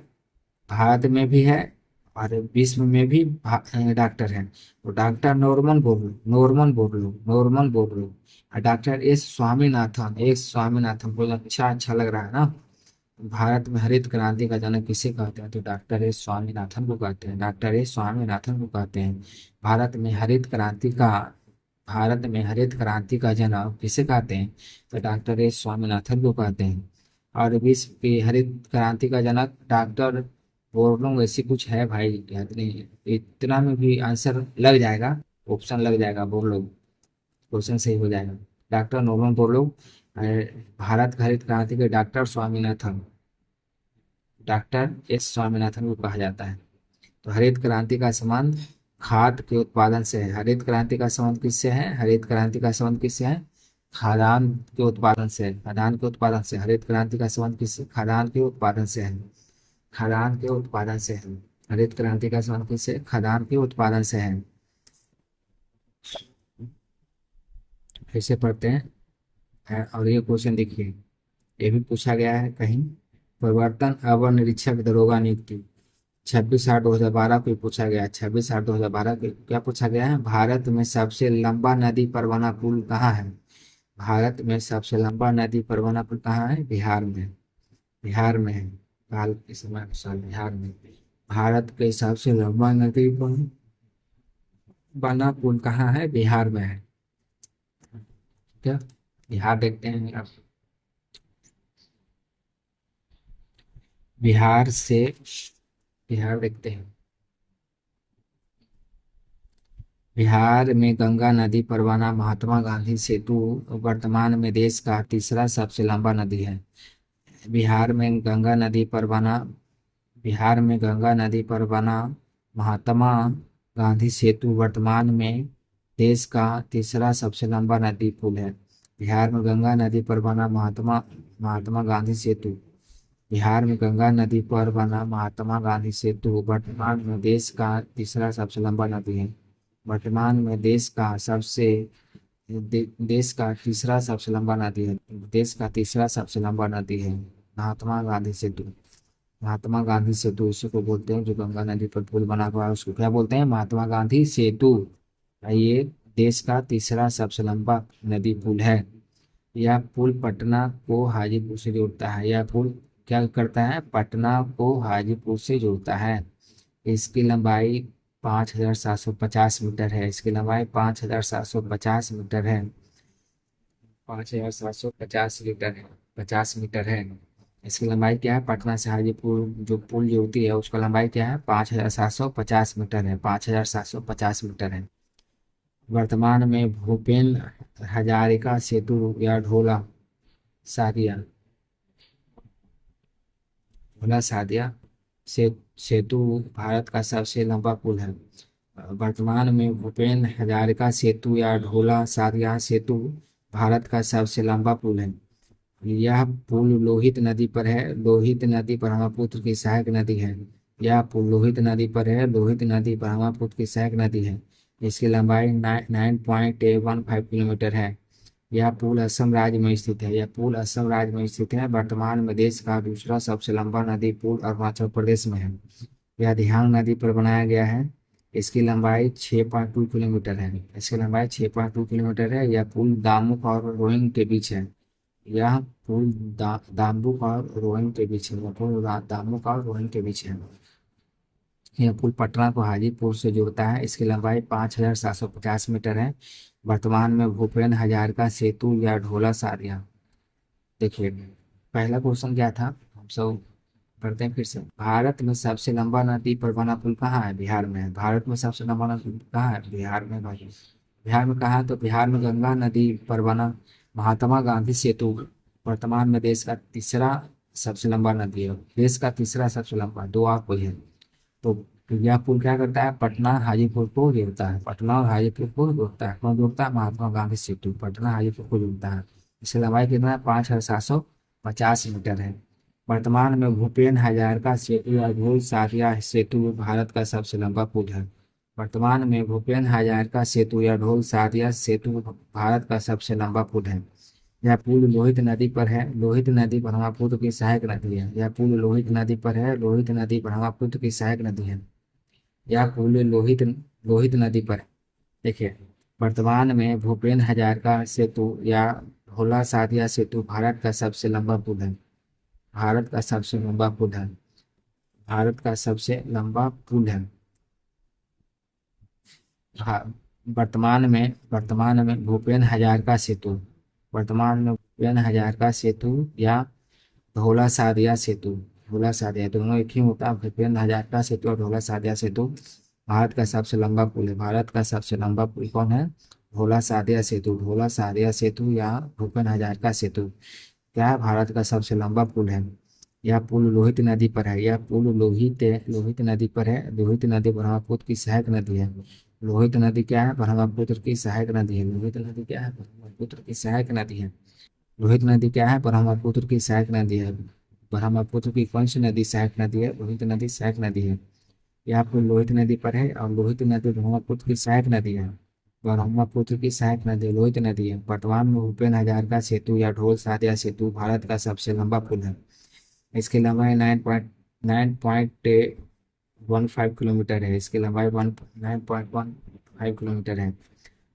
भारत में भी है और विश्व में भी डॉक्टर है, तो doctor Norman Borlaug, Norman Borlaug, Norman Borlaug और doctor S Swaminathan, S Swaminathan को। अच्छा अच्छा लग रहा है ना। भारत में हरित क्रांति का जनक किसे कहते हैं, तो डॉक्टर एस स्वामीनाथन को कहते हैं, डॉक्टर एस स्वामीनाथन को कहते हैं। भारत में हरित क्रांति का, भारत में हरित क्रांति का जनक किसे कहते हैं, तो डॉक्टर एस स्वामीनाथन को कहते हैं। और विश्व की हरित क्रांति का जनक डॉक्टर बोरलो, ऐसी कुछ है भाई, याद नहीं, इतना में भी आंसर लग जाएगा, ऑप्शन लग जाएगा, बोरलो, क्वेश्चन सही हो जाएगा। Doctor Norman Borlaug. भारत का हरित क्रांति के doctor Swaminathan, doctor S Swaminathan को कहा जाता है। तो हरित क्रांति का संबंध खाद के उत्पादन से है, हरित क्रांति का संबंध किससे है, हरित क्रांति का संबंध किससे है, खाद्यान्न के उत्पादन से, खाद्यान्न के उत्पादन से। हरित क्रांति का संबंध किससे, खाद्यान्न के उत्पादन से है, खाद्यान्न के उत्पादन से है। हरित क्रांति का संबंध किससे, खाद्यान्न के उत्पादन से है। ऐसे पढ़ते हैं। और ये क्वेश्चन देखिए, ये भी पूछा गया है कहीं, प्रवर्तन अवर निरीक्षक दरोगा नियुक्ति 26/8/2012 को पूछा गया है, 26/8/2012 को क्या पूछा गया है, भारत में सबसे लंबा नदी परवाना पुल कहाँ है, भारत में सबसे लंबा नदी परवाना पुल कहाँ है, बिहार में, बिहार में है, हाल के समय अनुसार बिहार में। भारत के सबसे लंबा नदी परवाना पुल कहाँ है, बिहार में है। क्या, बिहार देखते हैं अब, बिहार से, बिहार देखते हैं। बिहार में गंगा नदी परवाना महात्मा गांधी सेतु वर्तमान में देश का तीसरा सबसे लंबा नदी है। बिहार में गंगा नदी परवाना, बिहार में गंगा नदी परवाना महात्मा गांधी सेतु वर्तमान में देश का तीसरा सबसे लंबा नदी पुल है। बिहार में गंगा नदी पर बना महात्मा महात्मा गांधी सेतु, बिहार में गंगा नदी पर बना महात्मा गांधी सेतु वर्तमान में देश का तीसरा सबसे लंबा नदी है। वर्तमान में देश का देश का तीसरा सबसे लंबा नदी है, देश का तीसरा सबसे लंबा नदी है महात्मा गांधी सेतु। महात्मा गांधी सेतु इसी को बोलते हैं, जो गंगा नदी पर पुल बना हुआ है उसको क्या बोलते हैं, महात्मा गांधी सेतु। ये देश का तीसरा सबसे लंबा नदी पुल है। यह पुल पटना को हाजीपुर से जोड़ता है। यह पुल क्या करता है, पटना को हाजीपुर से जोड़ता है। इसकी लंबाई 5,750 मीटर है। इसकी लंबाई 5,750 मीटर है। 5,750 लीटर है, 50 मीटर है। इसकी लंबाई क्या है, पटना से हाजीपुर जो पुल जोड़ती है उसका लंबाई क्या है, 5,750 मीटर है। 5,750 मीटर है। वर्तमान में भूपेन हजारिका सेतु या सादिया ढोला सादिया से सेतु भारत का सबसे लंबा पुल है। वर्तमान में भूपेन हजारिका सेतु या ढोला सादिया सेतु भारत का सबसे लंबा पुल है। यह पुल लोहित नदी पर है। लोहित नदी ब्रह्मपुत्र की सहायक नदी है। यह पुल लोहित नदी पर है। लोहित नदी ब्रह्मपुत्र की सहायक नदी है। इसकी लंबाई 9.15 किलोमीटर है। यह पुल असम राज्य में स्थित है। यह पुल असम राज्य में स्थित है। वर्तमान में देश का दूसरा सबसे लंबा नदी पुल अरुणाचल प्रदेश में है। यह दिहांग नदी पर बनाया गया है। इसकी लंबाई 6.2 किलोमीटर है। इसकी लंबाई 6.2 किलोमीटर है। यह पुल दामुक और रोइंग के बीच है। यह पुल दाम्बुक और रोइंग के बीच है। यह पुल दामुक और रोइंग के बीच है। यह पुल पटना को हाजीपुर से जोड़ता है। इसकी लंबाई 5,750 मीटर है। वर्तमान में भूपेन हजारिका सेतु या ढोला सारिया। देखिए, पहला क्वेश्चन क्या था, हम सब पढ़ते हैं फिर से। भारत में सबसे लंबा नदी पर बना पुल कहाँ है, बिहार में है। भारत में सबसे लंबा नदी कहाँ है, बिहार में भाई। बिहार में कहाँ है, तो बिहार में गंगा नदी पर बना महात्मा गांधी सेतु वर्तमान में देश का तीसरा सबसे लंबा नदी है। देश का तीसरा सबसे लंबा, दो और कोई है। तो यह पुल क्या करता है, पटना हाजीपुर को जोड़ता है। पटना और हाजीपुर को जोड़ता है। कौन जोड़ता है, महात्मा गांधी सेतु पटना हाजीपुर को जोड़ता है। इसकी लंबाई कितना है, 5,750 मीटर है। वर्तमान में भूपेन हजारिका सेतु या भूल सारिया सेतु भारत का सबसे लंबा पुल है। वर्तमान में भूपेन हजारिका सेतु या ढोल सारिया सेतु भारत का सबसे लंबा पुल है। यह पुल लोहित नदी पर है। लोहित नदी ब्रह्मपुत्र की सहायक नदी है। यह पुल लोहित नदी पर है। लोहित नदी ब्रह्मपुत्र की सहायक नदी है। यह पुल लोहित लोहित नदी पर है। देखिए, वर्तमान में भूपेन हजारिका सेतु या ढोला सादिया सेतु भारत का सबसे लंबा पुल है। भारत का सबसे लंबा पुल है। भारत का सबसे लंबा पुल है। वर्तमान में भूपेन हजारिका सेतु वर्तमान में भूपेन हजारिका सेतु या ढोला सादिया सेतु ढोला सादिया दोनों एक ही होता है। भूपेन हजारिका सेतु और ढोला सादिया सेतु भारत का सबसे लंबा पुल है। भारत का सबसे लंबा पुल कौन है, ढोला सादिया सेतु। ढोला सादिया सेतु या भूपेन हजारिका सेतु क्या है, भारत का सबसे लंबा पुल है। यह पुल लोहित नदी पर है। यह पुल लोहित नदी पर है। लोहित नदी ब्रह्मपुत्र की सहायक नदी है। लोहित नदी क्या है, ब्रह्मपुत्र की सहायक नदी है। लोहित नदी क्या है, ब्रह्मपुत्र की सहायक नदी है। लोहित नदी क्या है, ब्रह्मपुत्र की सहायक नदी है। ब्रह्मपुत्र की कौन सी नदी सहायक नदी है, लोहित नदी सहायक नदी है। यह पुल लोहित नदी पर है और लोहित नदी ब्रह्मपुत्र की सहायक नदी है। ब्रह्मपुत्र की सहायक नदी लोहित नदी है। वर्तमान में भूपेन हजारिका सेतु या ढोल सादिया सेतु भारत का सबसे लंबा पुल है। इसकी लंबाई 9.15 किलोमीटर है। इसकी लंबाई 9.15 किलोमीटर है।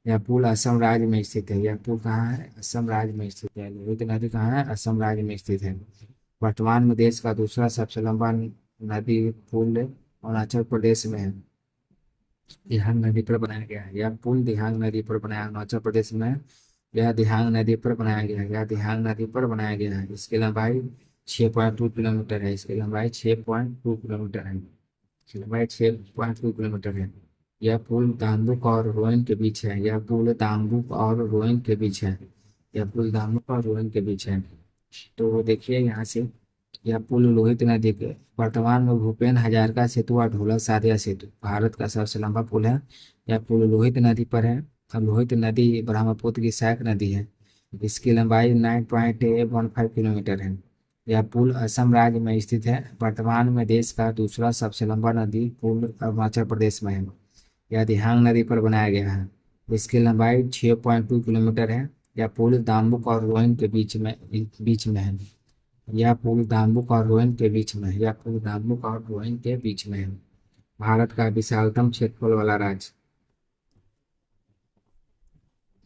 यह पुल असम राज्य में स्थित है। यह पुल कहाँ है, असम राज्य में स्थित है। लोहित नदी कहाँ है, असम राज्य में स्थित है। वर्तमान में देश का दूसरा सबसे लंबा नदी पुल अरुणाचल प्रदेश में है। दिहांग नदी पर बनाया गया है। यह पुल दिहांग नदी पर बनाया अरुणाचल प्रदेश में है। यह दिहांग नदी पर बनाया गया है। यह दिहांग नदी पर बनाया गया है। इसकी लंबाई 6.2 किलोमीटर है। इसकी लंबाई 6.2 किलोमीटर है। इसकी लंबाई 6.2 किलोमीटर है। यह पुल दाम्बुक और रोइंग के बीच है। यह पुल दाम्बुक और रोइंग के बीच है। यह पुल दाम्बुक और रोइंग के बीच है। तो देखिए यहाँ से, यह पुल लोहित नदी के वर्तमान में भूपेन हजारिका सेतु और ढोला सादिया सेतु भारत का सबसे लंबा पुल है। यह पुल लोहित नदी पर है और लोहित नदी ब्रह्मपुत्र की सहायक नदी है। इसकी लंबाई 9.15 किलोमीटर है। यह पुल असम राज्य में स्थित है। वर्तमान में देश का दूसरा सबसे लंबा नदी पुल अरुणाचल प्रदेश में है। यह दिहांग नदी पर बनाया गया है। इसकी लंबाई 6.2 किलोमीटर है। यह पुल दाम्बुक और रोइंग के बीच में है। यह पुल दाम्बुक और रोइन के बीच में है। यह पुल दाम्बुक और रोइन के बीच में है। भारत का विशालतम क्षेत्रफल वाला राज्य।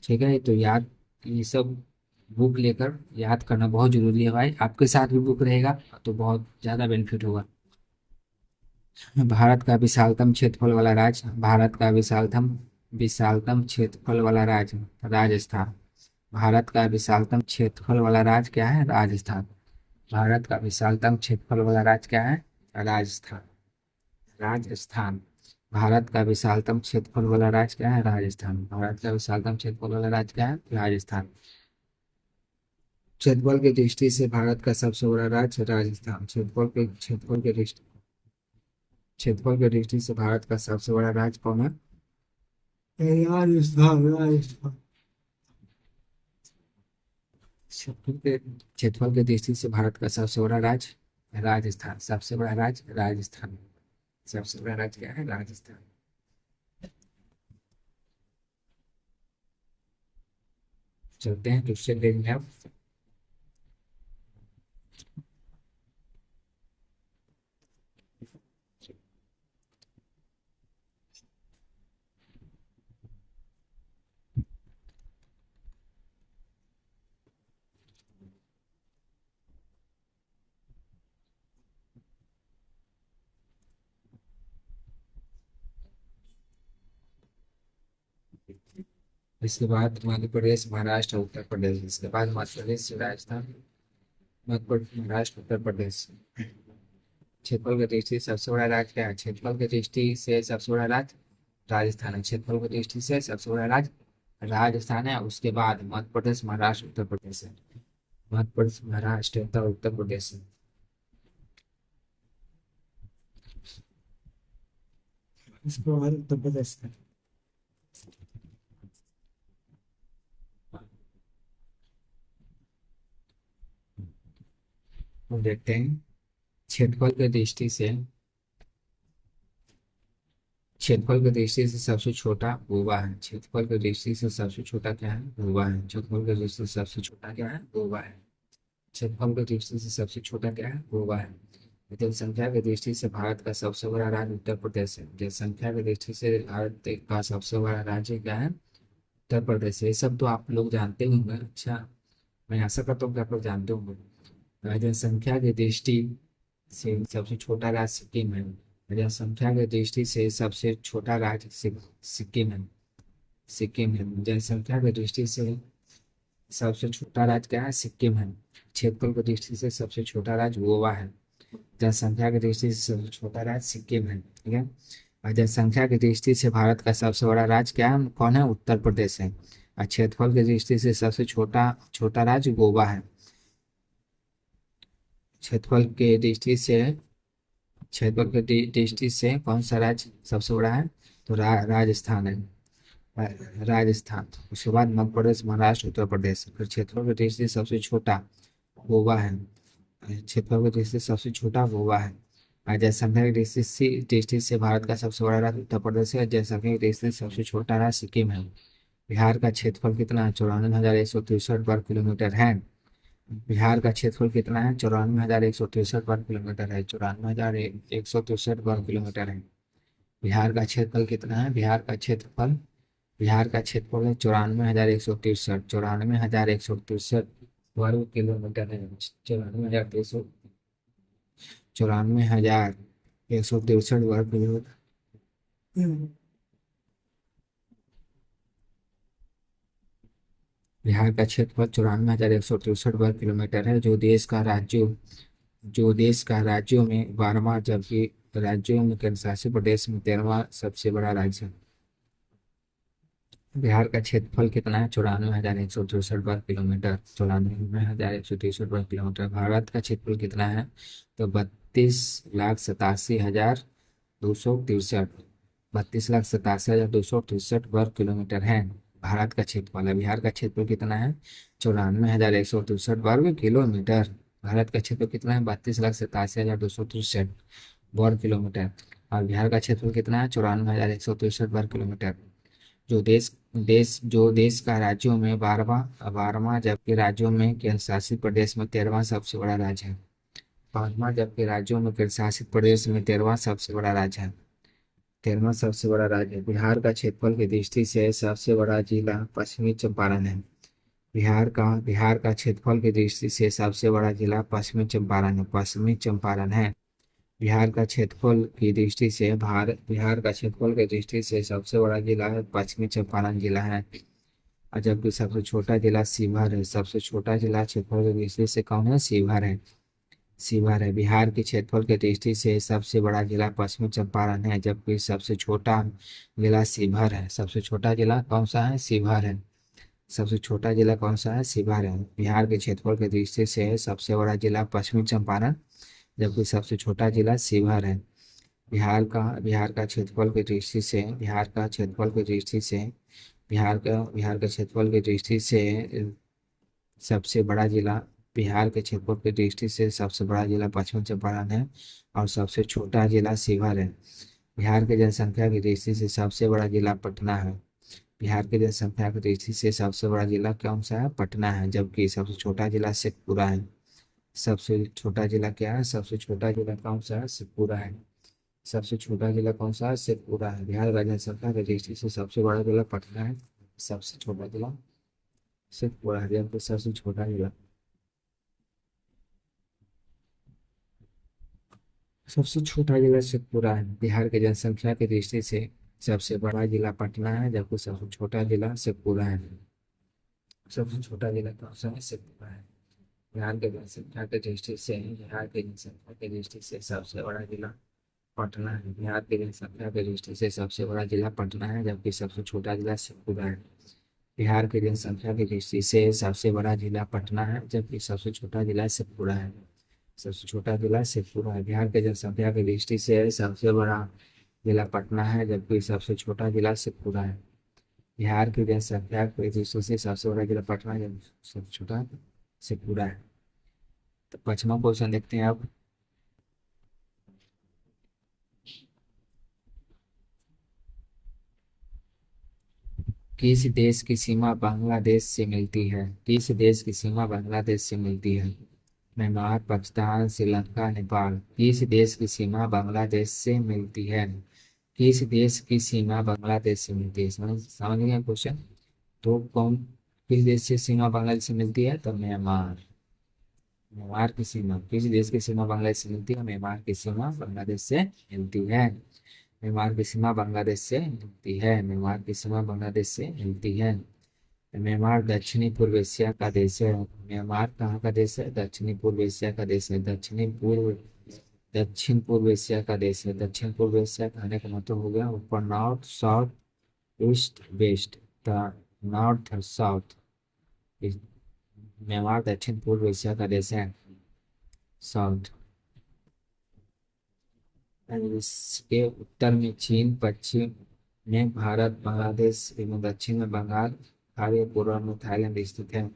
ठीक है, तो याद, ये सब बुक लेकर याद करना बहुत जरूरी है भाई। आपके साथ भी बुक रहेगा तो बहुत ज्यादा बेनिफिट होगा। भारत का विशालतम क्षेत्रफल वाला राज्य। भारत का विशालतम क्षेत्रफल वाला राज्य राजस्थान। भारत का विशालतम क्षेत्रफल वाला राज्य क्या है? राजस्थान। भारत का विशालतम क्षेत्रफल वाला राज्य क्या है? राजस्थान। राजस्थान। भारत का विशालतम क्षेत्रफल वाला राज्य क्या है? राजस्थान। भारत का विशालतम क्षेत्रफल वाला राज्य क्या है? राजस्थान। क्षेत्रफल की दृष्टि से भारत का सबसे बड़ा राज्य राजस्थान। क्षेत्रफल की दृष्टि से भारत का सबसे बड़ा राज्य कौन है? राजस्थान। राजस्थान। क्षेत्रफल की दृष्टि से भारत का सबसे बड़ा राज्य राजस्थान। सबसे बड़ा राज्य राजस्थान। सबसे बड़ा राज्य क्या है? राजस्थान। चलते हैं दूसरे पेज में अब। इसके बाद मध्य प्रदेश, महाराष्ट्र, उत्तर प्रदेश। इसके बाद मध्य प्रदेश, राजस्थान, महाराष्ट्र, उत्तर प्रदेश। क्षेत्रफल की दृष्टि से सबसे बड़ा राज्य क्या है? क्षेत्रफल की दृष्टि से सबसे बड़ा राज्य राजस्थान है। क्षेत्रफल की दृष्टि से सबसे बड़ा राज्य राजस्थान है। उसके बाद मध्य प्रदेश, महाराष्ट्र, उत्तर प्रदेश है। मध्य प्रदेश, महाराष्ट्र, उत्तर प्रदेश है। इसके बाद उत्तर प्रदेश है। हम देखते हैं क्षेत्रफल की दृष्टि से। क्षेत्रफल की दृष्टि से सबसे छोटा गोवा है। क्षेत्रफल की दृष्टि से सबसे छोटा क्या है? गोवा है। क्षेत्रफल की दृष्टि से सबसे छोटा क्या है? गोवा है। क्षेत्रफल की दृष्टि से सबसे छोटा क्या है? गोवा है। जनसंख्या की दृष्टि से भारत का सबसे बड़ा राज्य उत्तर प्रदेश है। जनसंख्या की दृष्टि से भारत का सबसे बड़ा राज्य क्या है? उत्तर प्रदेश है। ये सब तो आप लोग जानते होंगे। अच्छा, मैं आशा करता हूँ कि आप लोग जानते होंगे। जनसंख्या की दृष्टि से सबसे छोटा राज्य सिक्किम है। जनसंख्या की दृष्टि से सबसे छोटा राज्य सिक्किम है। सिक्किम है। जनसंख्या की दृष्टि से सबसे छोटा राज्य क्या है? सिक्किम है। क्षेत्रफल की दृष्टि से सबसे छोटा राज्य गोवा है। जनसंख्या की दृष्टि से सबसे छोटा राज्य सिक्किम है। ठीक है। और जनसंख्या की दृष्टि से भारत का सबसे बड़ा राज्य क्या है? कौन है? उत्तर प्रदेश है। और क्षेत्रफल की दृष्टि से सबसे छोटा छोटा राज्य गोवा है। क्षेत्रफल की दृष्टि से क्षेत्रफल की दृष्टि से कौन सा राज्य सबसे बड़ा है? तो राजस्थान है। राजस्थान। उसके बाद मध्य प्रदेश, महाराष्ट्र, उत्तर प्रदेश। फिर क्षेत्रफल की दृष्टि से सबसे छोटा गोवा है। क्षेत्रफल की दृष्टि से सबसे छोटा गोवा है। और जनसंख्या की दृष्टि से भारत का सबसे बड़ा राज्य उत्तर प्रदेश है। जनसंख्या की दृष्टि से सबसे छोटा राज्य सिक्किम है। बिहार का क्षेत्रफल कितना है? 94,163 वर्ग किलोमीटर है। बिहार का क्षेत्रफल कितना है? 94,163 वर्ग किलोमीटर है। 94,163 वर्ग किलोमीटर है। बिहार का क्षेत्रफल कितना है? बिहार का क्षेत्रफल है 94,163। 94,163 वर्ग किलोमीटर है। 94,163 वर्ग किलोमीटर। बिहार का क्षेत्रफल 94,163 वर्ग किलोमीटर है, जो देश का राज्यों में 12वां, जबकि राज्यों में केंद्र शासित प्रदेश में 13वां सबसे बड़ा राज्य है। बिहार का क्षेत्रफल कितना है? 94,163 वर्ग किलोमीटर। 94,163 वर्ग किलोमीटर। भारत का क्षेत्रफल कितना है? तो 32,87,263। 32,87,263 वर्ग किलोमीटर है भारत का क्षेत्रफल है। बिहार का क्षेत्रफल कितना है? 94,163 वर्ग किलोमीटर। भारत का क्षेत्रफल कितना है? 32,87,263 वर्ग किलोमीटर। और बिहार का क्षेत्रफल कितना है? 94,163 वर्ग किलोमीटर। जो देश का राज्यों में 12वां जबकि राज्यों में केंद्र शासित प्रदेश में 13वां सबसे बड़ा राज्य है। 12वां जबकि राज्यों में केंद्र शासित प्रदेश में 13वां सबसे बड़ा राज्य है। 13वां सबसे बड़ा राज्य है। बिहार का क्षेत्रफल की दृष्टि से सबसे बड़ा जिला पश्चिमी चंपारण है। बिहार का क्षेत्रफल की दृष्टि से सबसे बड़ा जिला पश्चिमी चंपारण है। बिहार का क्षेत्रफल की दृष्टि से सबसे बड़ा जिला है पश्चिमी चंपारण जिला है। और जबकि सबसे छोटा जिला शिवहर है। सबसे छोटा जिला क्षेत्रफल की दृष्टि से कौन है? शिवहर है। बिहार के क्षेत्रफल की दृष्टि से सबसे बड़ा जिला पश्चिमी चंपारण है, जबकि सबसे छोटा जिला शिवहर है। सबसे छोटा जिला कौन सा है? शिवहर है। सबसे छोटा जिला कौन सा है? शिवहर है। बिहार के क्षेत्रफल की दृष्टि से सबसे बड़ा जिला पश्चिमी चंपारण, जबकि सबसे छोटा जिला शिवहर है। बिहार का क्षेत्रफल की दृष्टि से बिहार के क्षेत्रफल की दृष्टि से सबसे बड़ा जिला बिहार के क्षेत्रफल की दृष्टि से सबसे बड़ा जिला पश्चिमी चंपारण है और सबसे छोटा जिला शिवहर है। बिहार की जनसंख्या की दृष्टि से सबसे बड़ा जिला पटना है। बिहार की जनसंख्या की दृष्टि से सबसे बड़ा जिला कौन सा है? पटना है। जबकि सबसे छोटा जिला शेखपुरा है। सबसे छोटा जिला क्या है? सबसे छोटा जिला कौन सा है? शेखपुरा है। सबसे छोटा जिला कौन सा है? शेखपुरा है। बिहार का जनसंख्या की दृष्टि से सबसे बड़ा जिला पटना है। सबसे छोटा जिला शेखपुरा है। जबकि सबसे छोटा जिला शेखपुरा है। बिहार की जनसंख्या की दृष्टि से सबसे बड़ा जिला पटना है, जबकि सबसे छोटा जिला शेखपुरा है। सबसे छोटा जिला कौन सा है? शेखपुरा है। बिहार की जनसंख्या की दृष्टि से सबसे बड़ा जिला पटना है। बिहार की जनसंख्या की दृष्टि से सबसे बड़ा जिला पटना है, जबकि सबसे छोटा जिला शेखपुरा है। बिहार की जनसंख्या की दृष्टि से सबसे बड़ा जिला पटना है, जबकि सबसे छोटा जिला शेखपुरा है। सबसे छोटा जिला शेखपुरा है। बिहार की जनसंख्या की दृष्टि से सबसे बड़ा जिला पटना है, जबकि सबसे छोटा जिला शेखपुरा है। बिहार की जनसंख्या की दृष्टि से सबसे बड़ा जिला पटना है, जबकि सबसे छोटा शेखपुरा है। तो 5वां क्वेश्चन देखते हैं अब। किस देश की सीमा बांग्लादेश से मिलती है? किस देश की सीमा बांग्लादेश से मिलती है? म्यांमार, पाकिस्तान, श्रीलंका, नेपाल। किस देश की सीमा बांग्लादेश से मिलती है? किस देश की सीमा बांग्लादेश से मिलती है? समझ गए क्वेश्चन? तो कौन किस देश से सीमा बांग्लादेश से मिलती है? तो म्यांमार। म्यांमार की सीमा किस देश की सीमा बांग्लादेश से मिलती है? म्यांमार की सीमा बांग्लादेश से मिलती है। म्यांमार की सीमा बांग्लादेश से मिलती है। म्यांमार की सीमा बांग्लादेश से मिलती है। म्यांमार दक्षिणी पूर्व एशिया का देश है। म्यांमार कहाँ का देश है? दक्षिणी पूर्व एशिया का देश है। दक्षिण पूर्व एशिया का देश है। दक्षिण पूर्व एशिया कहने का मतलब हो गया ऊपर, north, south, east, west. The north और साउथ। म्यांमार दक्षिण पूर्व एशिया का देश है। साउथ। इसके उत्तर में चीन, पश्चिम में भारत, बांग्लादेश एवं दक्षिण में बंगाल, खाड़ी, पूर्व में थाईलैंड स्थित है।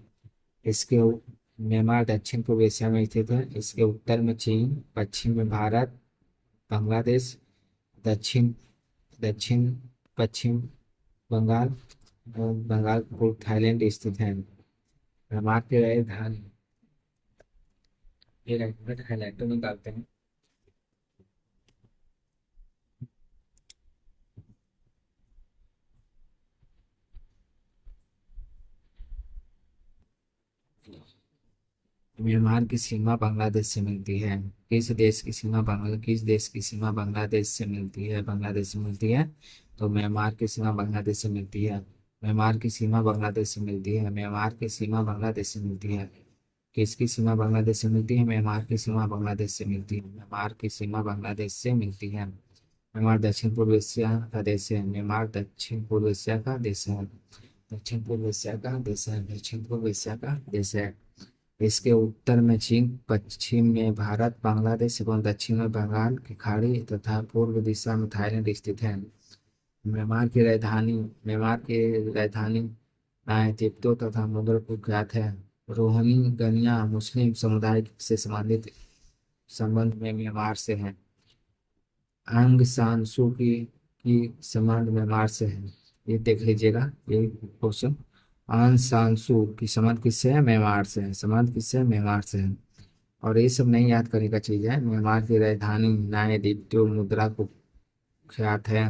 इसके उ- म्यांमार दक्षिण पूर्व एशिया में स्थित है। इसके उत्तर में चीन, पश्चिम में भारत, बांग्लादेश, दक्षिण दक्षिण पश्चिम बंगाल और बंगाल पूर्व थाईलैंड स्थित है। म्यांमार के राजधानी ये हाईलाइटर निकालते हैं। म्यांमार की सीमा बांग्लादेश से मिलती है। किस देश की सीमा बांग्लादेश से मिलती है? बांग्लादेश से मिलती है। तो म्यांमार की सीमा बांग्लादेश से मिलती है। म्यांमार की सीमा बांग्लादेश से मिलती है। म्यांमार की सीमा बांग्लादेश से मिलती है। किसकी सीमा बांग्लादेश से मिलती है? म्यांमार की सीमा बांग्लादेश से मिलती है। म्यांमार की सीमा बांग्लादेश से मिलती है। म्यांमार दक्षिण पूर्व एशिया का देश है। म्यांमार दक्षिण पूर्व एशिया का देश है। दक्षिण पूर्व एशिया का देश है। दक्षिण पूर्व एशिया का देश है। इसके उत्तर में चीन, पश्चिम में भारत, बांग्लादेश एवं दक्षिण में बंगाल की खाड़ी तथा पूर्व दिशा में थाईलैंड स्थित है। म्यांमार की राजधानी नायपी तथा मुद्रा कुख्यात है। रोहिंग्या मुस्लिम समुदाय से संबंधित संबंध में म्यांमार से है। आंग सान सू की संबंध म्यांमार से है। ये देख लीजिएगा, ये क्वेश्चन। आंग सान सू की संबंध किससे है? म्यांमार से है। संबंध किससे है? म्यांमार से है। और ये सब नहीं याद करने का चीज है। म्यांमार की राजधानी नायदित्यो मुद्रा कुख्यात है।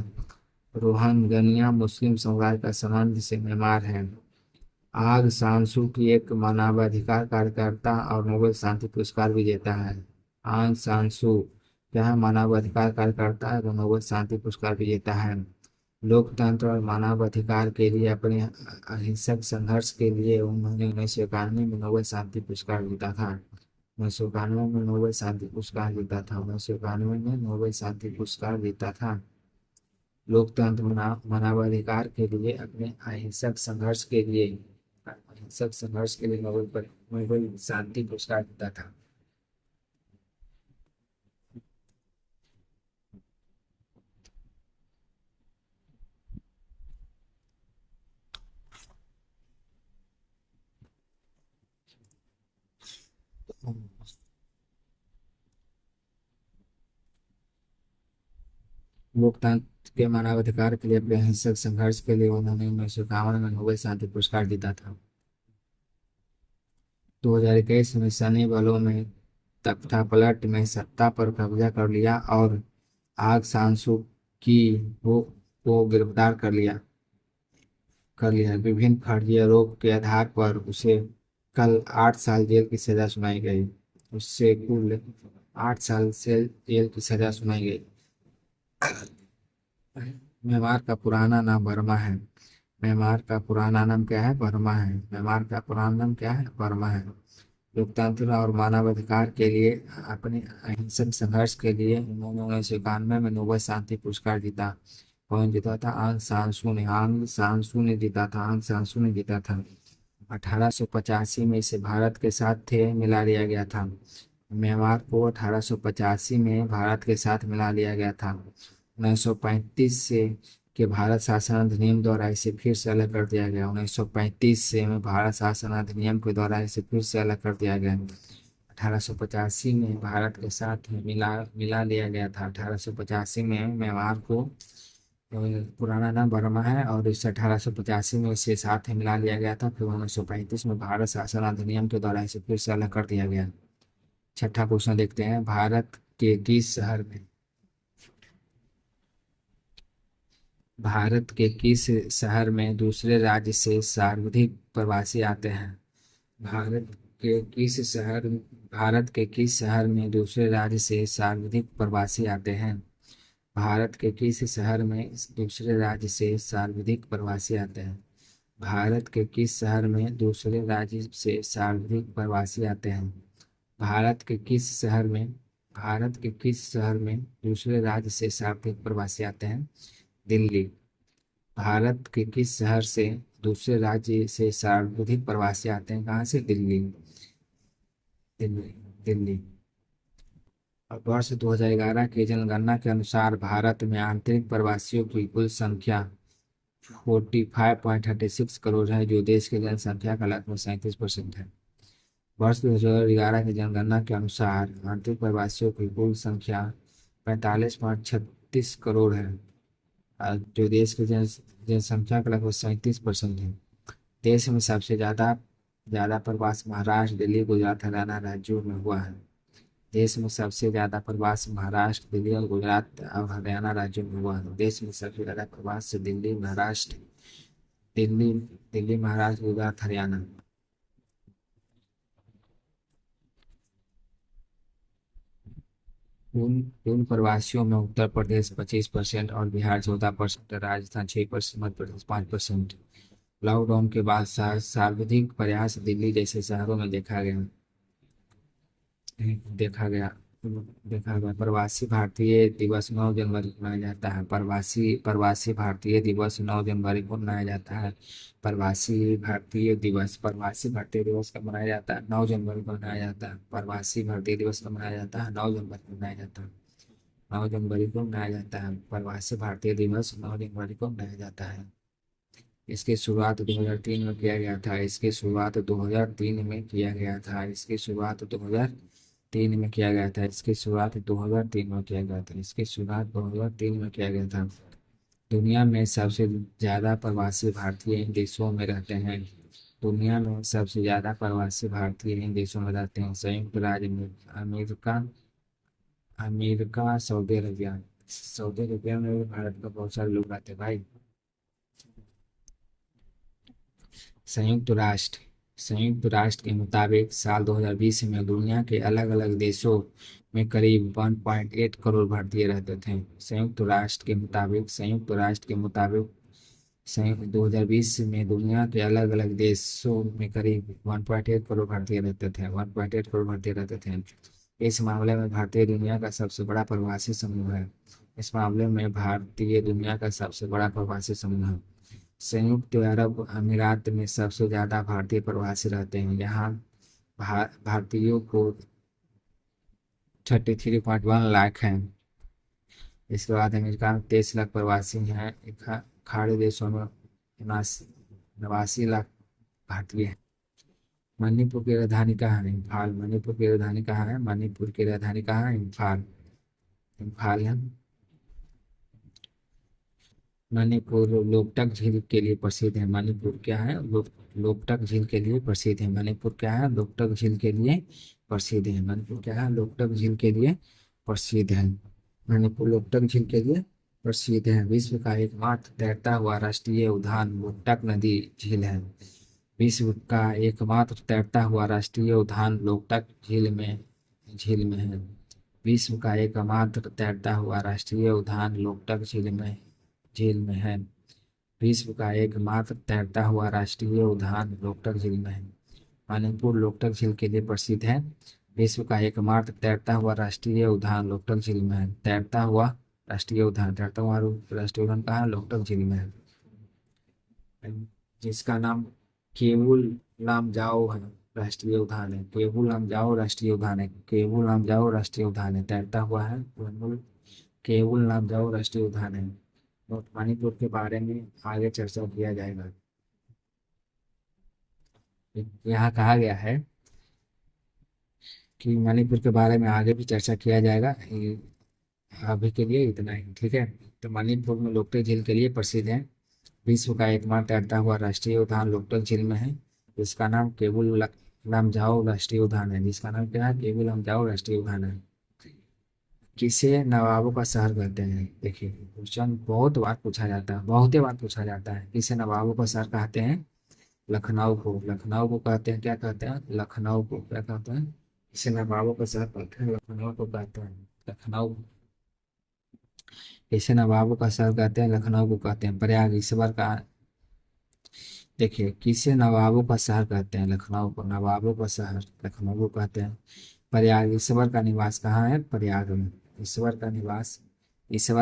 रोहिंग्या मुस्लिम समुदाय का संबंध से म्यांमार है। आग सांसू की एक मानवाधिकार कार्यकर्ता और नोबेल शांति पुरस्कार विजेता है। आंग सांसू क्या है? मानवाधिकार कार्यकर्ता है और नोबेल शांति पुरस्कार विजेता है। लोकतंत्र और मानवाधिकार के लिए अपने अहिंसक संघर्ष के लिए उन्होंने 1991 में नोबेल शांति पुरस्कार जीता था। 1991 में नोबेल शांति पुरस्कार जीता था। 1991 में नोबेल शांति पुरस्कार जीता था। लोकतंत्र मानवाधिकार के लिए अपने अहिंसक संघर्ष के लिए नोबेल शांति पुरस्कार जीता था। लोकतंत्र के मानवाधिकार के लिए अपने अहिंसक संघर्ष के लिए उन्होंने 1951 में नोबेल शांति पुरस्कार जीता था। 2021 में सैन्य बलों में तख्तापलट में सत्ता पर कब्जा कर लिया और आग सान सू की को, को गिरफ्तार कर लिया। विभिन्न फर्जी आरोप के आधार पर उसे कल 8 साल जेल की सजा सुनाई गई। उससे कुल 8 साल से जेल की सजा सुनाई गई। म्यांमार का पुराना नाम बर्मा है। म्यांमार का पुराना नाम क्या है? बर्मा है। म्यांमार का पुराना नाम क्या है? बर्मा है। लोकतंत्र और मानवाधिकार के लिए अपने अहिंसक संघर्ष के लिए उन्होंने 1991 में नोबेल शांति पुरस्कार जीता। कौन जीता था? आंग सान सू ने। आंग सान सू ने जीता था। आंग सान सू ने जीता था। 1885 में इसे भारत के साथ थे मिला लिया गया था। म्यांमार को 1885 में भारत के साथ मिला लिया गया था। 1935 से के भारत शासन अधिनियम द्वारा इसे फिर से अलग कर दिया गया। 1935 से में भारत शासन अधिनियम के द्वारा इसे फिर से अलग कर दिया गया। 1885 में भारत के साथ मिला मिला लिया गया था। 1885 में म्यांमार को पुराना नाम बर्मा है और इसे 1885 में इसे साथ में मिला लिया गया था। फिर 1935 में भारत शासन अधिनियम के द्वारा इसे फिर से अलग कर दिया गया। छठा क्वेश्चन देखते हैं। भारत के किस शहर में दूसरे राज्य से सर्वाधिक प्रवासी आते हैं? भारत के किस शहर भारत के किस शहर में दूसरे राज्य से सर्वाधिक प्रवासी आते हैं? भारत के किस शहर में दूसरे राज्य से सर्वाधिक प्रवासी आते हैं? भारत के किस शहर में दूसरे राज्य से सर्वाधिक प्रवासी आते हैं? भारत के किस शहर में भारत के किस शहर में दूसरे राज्य से सर्वाधिक प्रवासी आते हैं? दिल्ली। भारत के किस शहर से दूसरे राज्य से सर्वाधिक प्रवासी आते हैं? कहाँ से? दिल्ली। दिल्ली। दिल्ली। और वर्ष 2011 की जनगणना के अनुसार भारत में आंतरिक प्रवासियों की कुल संख्या 45.36 करोड़ है, जो देश की जनसंख्या का लगभग 37% है। वर्ष 2011 की जनगणना के अनुसार आंतरिक प्रवासियों की कुल संख्या 45.36 करोड़ है, जो देश की जनसंख्या का लगभग 37% है। देश में सबसे ज्यादा ज्यादा प्रवास महाराष्ट्र, दिल्ली, गुजरात, हरियाणा राज्यों में हुआ है। देश में सबसे ज्यादा प्रवास महाराष्ट्र, दिल्ली और गुजरात और हरियाणा राज्यों में हुआ है। देश में सबसे ज्यादा प्रवास दिल्ली दिल्ली, महाराष्ट्र, गुजरात, हरियाणा। उन प्रवासियों में उत्तर प्रदेश 25% और बिहार 14%, राजस्थान 6%, मध्य प्रदेश 5%। लॉकडाउन के बाद सर्वाधिक प्रयास दिल्ली जैसे शहरों में देखा गया देखा गया। प्रवासी भारतीय दिवस 9 जनवरी को मनाया जाता है। प्रवासी भारतीय दिवस 9 जनवरी को मनाया जाता है। प्रवासी भारतीय दिवस कब मनाया जाता है? 9 जनवरी को मनाया जाता है। प्रवासी भारतीय दिवस कब मनाया जाता है? 9 जनवरी को मनाया जाता है। 9 जनवरी को मनाया जाता है। प्रवासी भारतीय दिवस 9 जनवरी को मनाया जाता है। इसकी शुरुआत 2003 में किया गया था। इसकी शुरुआत 2003 में किया गया था। इसकी शुरुआत 2003 में किया गया था। इसकी शुरुआत 2003 में किया गया था। इसकी शुरुआत 2003 में किया गया था। दुनिया में सबसे ज़्यादा प्रवासी भारतीय इन देशों में रहते हैं। दुनिया में सबसे ज़्यादा प्रवासी भारतीय इन देशों में रहते हैं। संयुक्त राज्य America, Saudi Arabia. Saudi Arabia में भी भारत का बहुत सारे लोग रहते हैं भाई। संयुक्त राष्ट्र संयुक्त राष्ट्र के मुताबिक साल 2020 में दुनिया के अलग अलग देशों में करीब 1.8 करोड़ भारतीय रहते थे। संयुक्त राष्ट्र के मुताबिक 2020 में दुनिया के अलग अलग देशों में करीब 1.8 करोड़ भारतीय रहते थे। 1.8 करोड़ भारतीय रहते थे। इस मामले में भारतीय दुनिया का सबसे बड़ा प्रवासी समूह है। इस मामले में भारतीय दुनिया का सबसे बड़ा प्रवासी समूह है। संयुक्त अरब अमीरात में सबसे ज़्यादा भारतीय प्रवासी रहते हैं। यहाँ भारतीयों को 33.1 लाख हैं। इसके बाद अमेरिका में 23 लाख प्रवासी हैं। खाड़ी देशों में 89 लाख भारतीय हैं। मणिपुर की राजधानी कहाँ है? इम्फाल। मणिपुर की राजधानी कहाँ है? मणिपुर की राजधानी कहाँ है? इम्फाल। इम्फाल है। मणिपुर लोकटक झील के लिए प्रसिद्ध है। मणिपुर क्या है? लोकटक झील के लिए प्रसिद्ध है। मणिपुर क्या है? लोकटक झील के लिए प्रसिद्ध है। मणिपुर क्या है? लोकटक झील के लिए प्रसिद्ध है। मणिपुर लोकटक झील के लिए प्रसिद्ध है। विश्व का एकमात्र तैरता हुआ राष्ट्रीय उद्यान लोकटक नदी झील है। विश्व का एकमात्र तैरता हुआ राष्ट्रीय उद्यान लोकटक झील में है। विश्व का एकमात्र तैरता हुआ राष्ट्रीय उद्यान लोकटक झील में है। विश्व का एकमात्र तैरता हुआ राष्ट्रीय उद्यान लोकटक झील में है। मणिपुर लोकटक झील के लिए प्रसिद्ध है। विश्व का एकमात्र तैरता हुआ राष्ट्रीय उद्यान लोकटक झील में है। तैरता हुआ राष्ट्रीय उद्यान कहाँ है? लोकटक झील में है। जिसका नाम केवुल लामजाओ है राष्ट्रीय उद्यान है। केवुल लामजाओ राष्ट्रीय उद्यान है। केवुल लामजाओ राष्ट्रीय उद्यान है। तैरता हुआ है। केवुल लामजाओ राष्ट्रीय उद्यान है। और मणिपुर के बारे में आगे चर्चा किया जाएगा। यहाँ कहा गया है कि मणिपुर के बारे में आगे भी चर्चा किया जाएगा। अभी के लिए इतना ही, ठीक है। तो मणिपुर में लोकटक झील के लिए प्रसिद्ध है। विश्व का एकमात्र तैरता हुआ राष्ट्रीय उद्यान लोकटक झील में है। जिसका नाम केवुल लामजाओ राष्ट्रीय उद्यान है। जिसका नाम क्या है? केवुल लामजाओ राष्ट्रीय उद्यान है। किसे नवाबों का शहर कहते हैं? देखिए, क्वेश्चन बहुत बार पूछा जाता है, बहुत ही बार पूछा जाता है। किसे नवाबों का शहर कहते हैं? लखनऊ को कहते हैं। क्या कहते हैं? लखनऊ को क्या कहते हैं? किसे नवाबों का शहर कहते हैं? लखनऊ को कहते हैं। लखनऊ। किसे नवाबों का शहर कहते हैं? लखनऊ को कहते हैं। प्रयाग ईश्वर का, देखिए, किसे नवाबों का शहर कहते हैं? लखनऊ को नवाबों का शहर लखनऊ को कहते हैं। प्रयाग ईश्वर का निवास कहाँ है? प्रयाग में। ईश्वर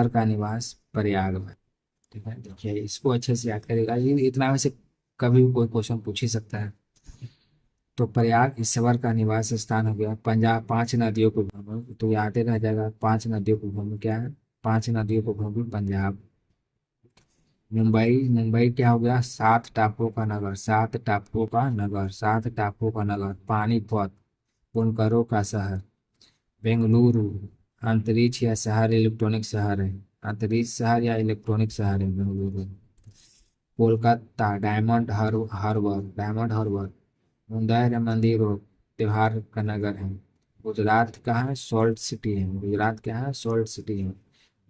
का निवास प्रयाग में। ठीक है, देखिए इसको अच्छे से याद करेगा। ये इतना वैसे कभी भी कोई क्वेश्चन पूछ ही सकता है। तो प्रयाग ईश्वर का निवास स्थान हो गया। पंजाब 5 नदियों को भूमि, तो याद ही रह जाएगा। 5 नदियों को भूमि क्या है? 5 नदियों को भूमि पंजाब। मुंबई क्या हो गया? 7 टापुओं का नगर। 7 टापुओं का नगर। पानीपत बुनकरों का शहर। बेंगलुरु अंतरिक्ष या शहर इलेक्ट्रॉनिक शहर है। अंतरिक्ष शहर या इलेक्ट्रॉनिक शहर है बेंगलुरु। Kolkata diamond Harbour. मुंबई मंदिर और त्योहार का नगर है। गुजरात कहाँ है? सॉल्ट सिटी है। गुजरात क्या है? सॉल्ट सिटी है।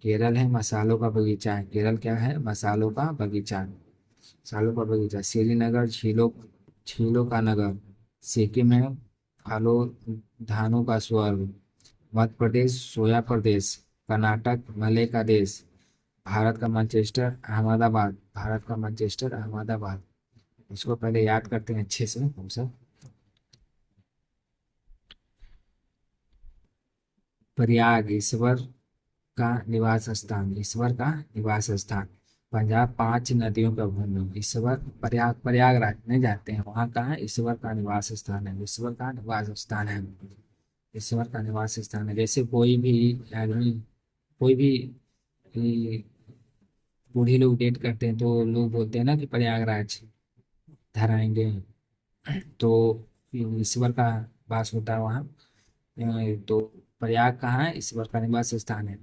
केरल है मसालों का बगीचा है। केरल क्या है? मसालों का बगीचा। श्रीनगर झीलों का नगर। सिक्किम है फलों धानों का स्वर्ग। मध्य प्रदेश सोया प्रदेश। कर्नाटक मलय का देश। भारत का मैनचेस्टर अहमदाबाद। इसको पहले याद करते हैं अच्छे से हम सब। प्रयाग ईश्वर का निवास स्थान। पंजाब 5 नदियों का भूमि। ईश्वर प्रयागराज नहीं जाते हैं, वहाँ का है ईश्वर का निवास स्थान है। जैसे कोई भी आदमी, कोई भी बूढ़े लोग डेट करते हैं तो लोग बोलते हैं ना कि प्रयागराज धराएंगे। तो ईश्वर का वास होता है वहाँ। तो प्रयाग कहाँ है? ईश्वर का निवास स्थान है।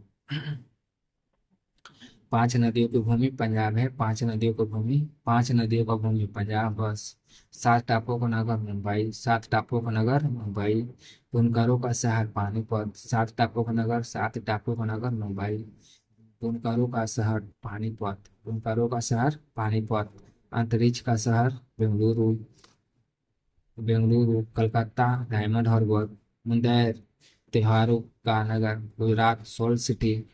पांच नदियों की भूमि पंजाब है, पांच नदियों की भूमि, पांच नदियों का भूमि पंजाब बस। सात टापुओं का नगर मुंबई, सात टापुओं का नगर मुंबई। बुनकरों का शहर पानीपत, सात टापुओं का नगर, सात टापुओं का नगर मुंबई। बुनकरों का शहर पानीपत, बुनकरों का शहर पानीपत। अंतरिक्ष का शहर बेंगलुरु, बेंगलुरु। कलकत्ता डायमंड हार्बर, मुंबई त्योहारों का नगर गुजरात सोल सिटी।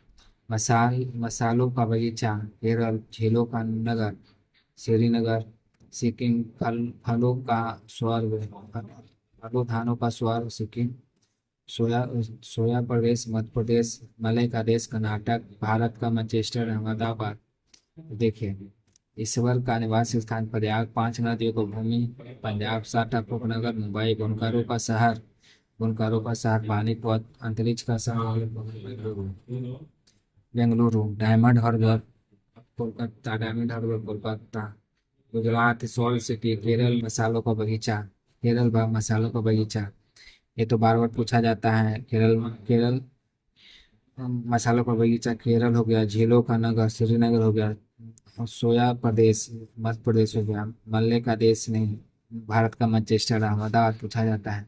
मसालों का बगीचा केरल, झीलों का नगर श्रीनगर। सिक्किम फलों का स्वर्ग, फलों धानों का स्वर्ग सिक्किम। सोया सोया प्रदेश मध्य प्रदेश। मलय का देश कर्नाटक। भारत का मैनचेस्टर अहमदाबाद। देखिए, ईश्वर का निवास स्थान प्रयाग, पांच नदियों को भूमि पंजाब, सात टापुओं का नगर मुंबई। बुनकरों का शहर पानीपत। अंतरिक्ष का शहर Bengaluru, Bengaluru. Diamond Harbour Kolkata, diamond Harbour Kolkata. Gujarat salt city. Kerala मसालों का बगीचा, केरल मसालों का बगीचा। ये तो बार बार पूछा जाता है। केरल, केरल मसालों का बगीचा केरल हो गया। झीलों का नगर श्रीनगर हो गया। और सोया प्रदेश मध्य प्रदेश हो गया। मल्ले का देश नहीं, भारत का मैनचेस्टर अहमदाबाद पूछा जाता है।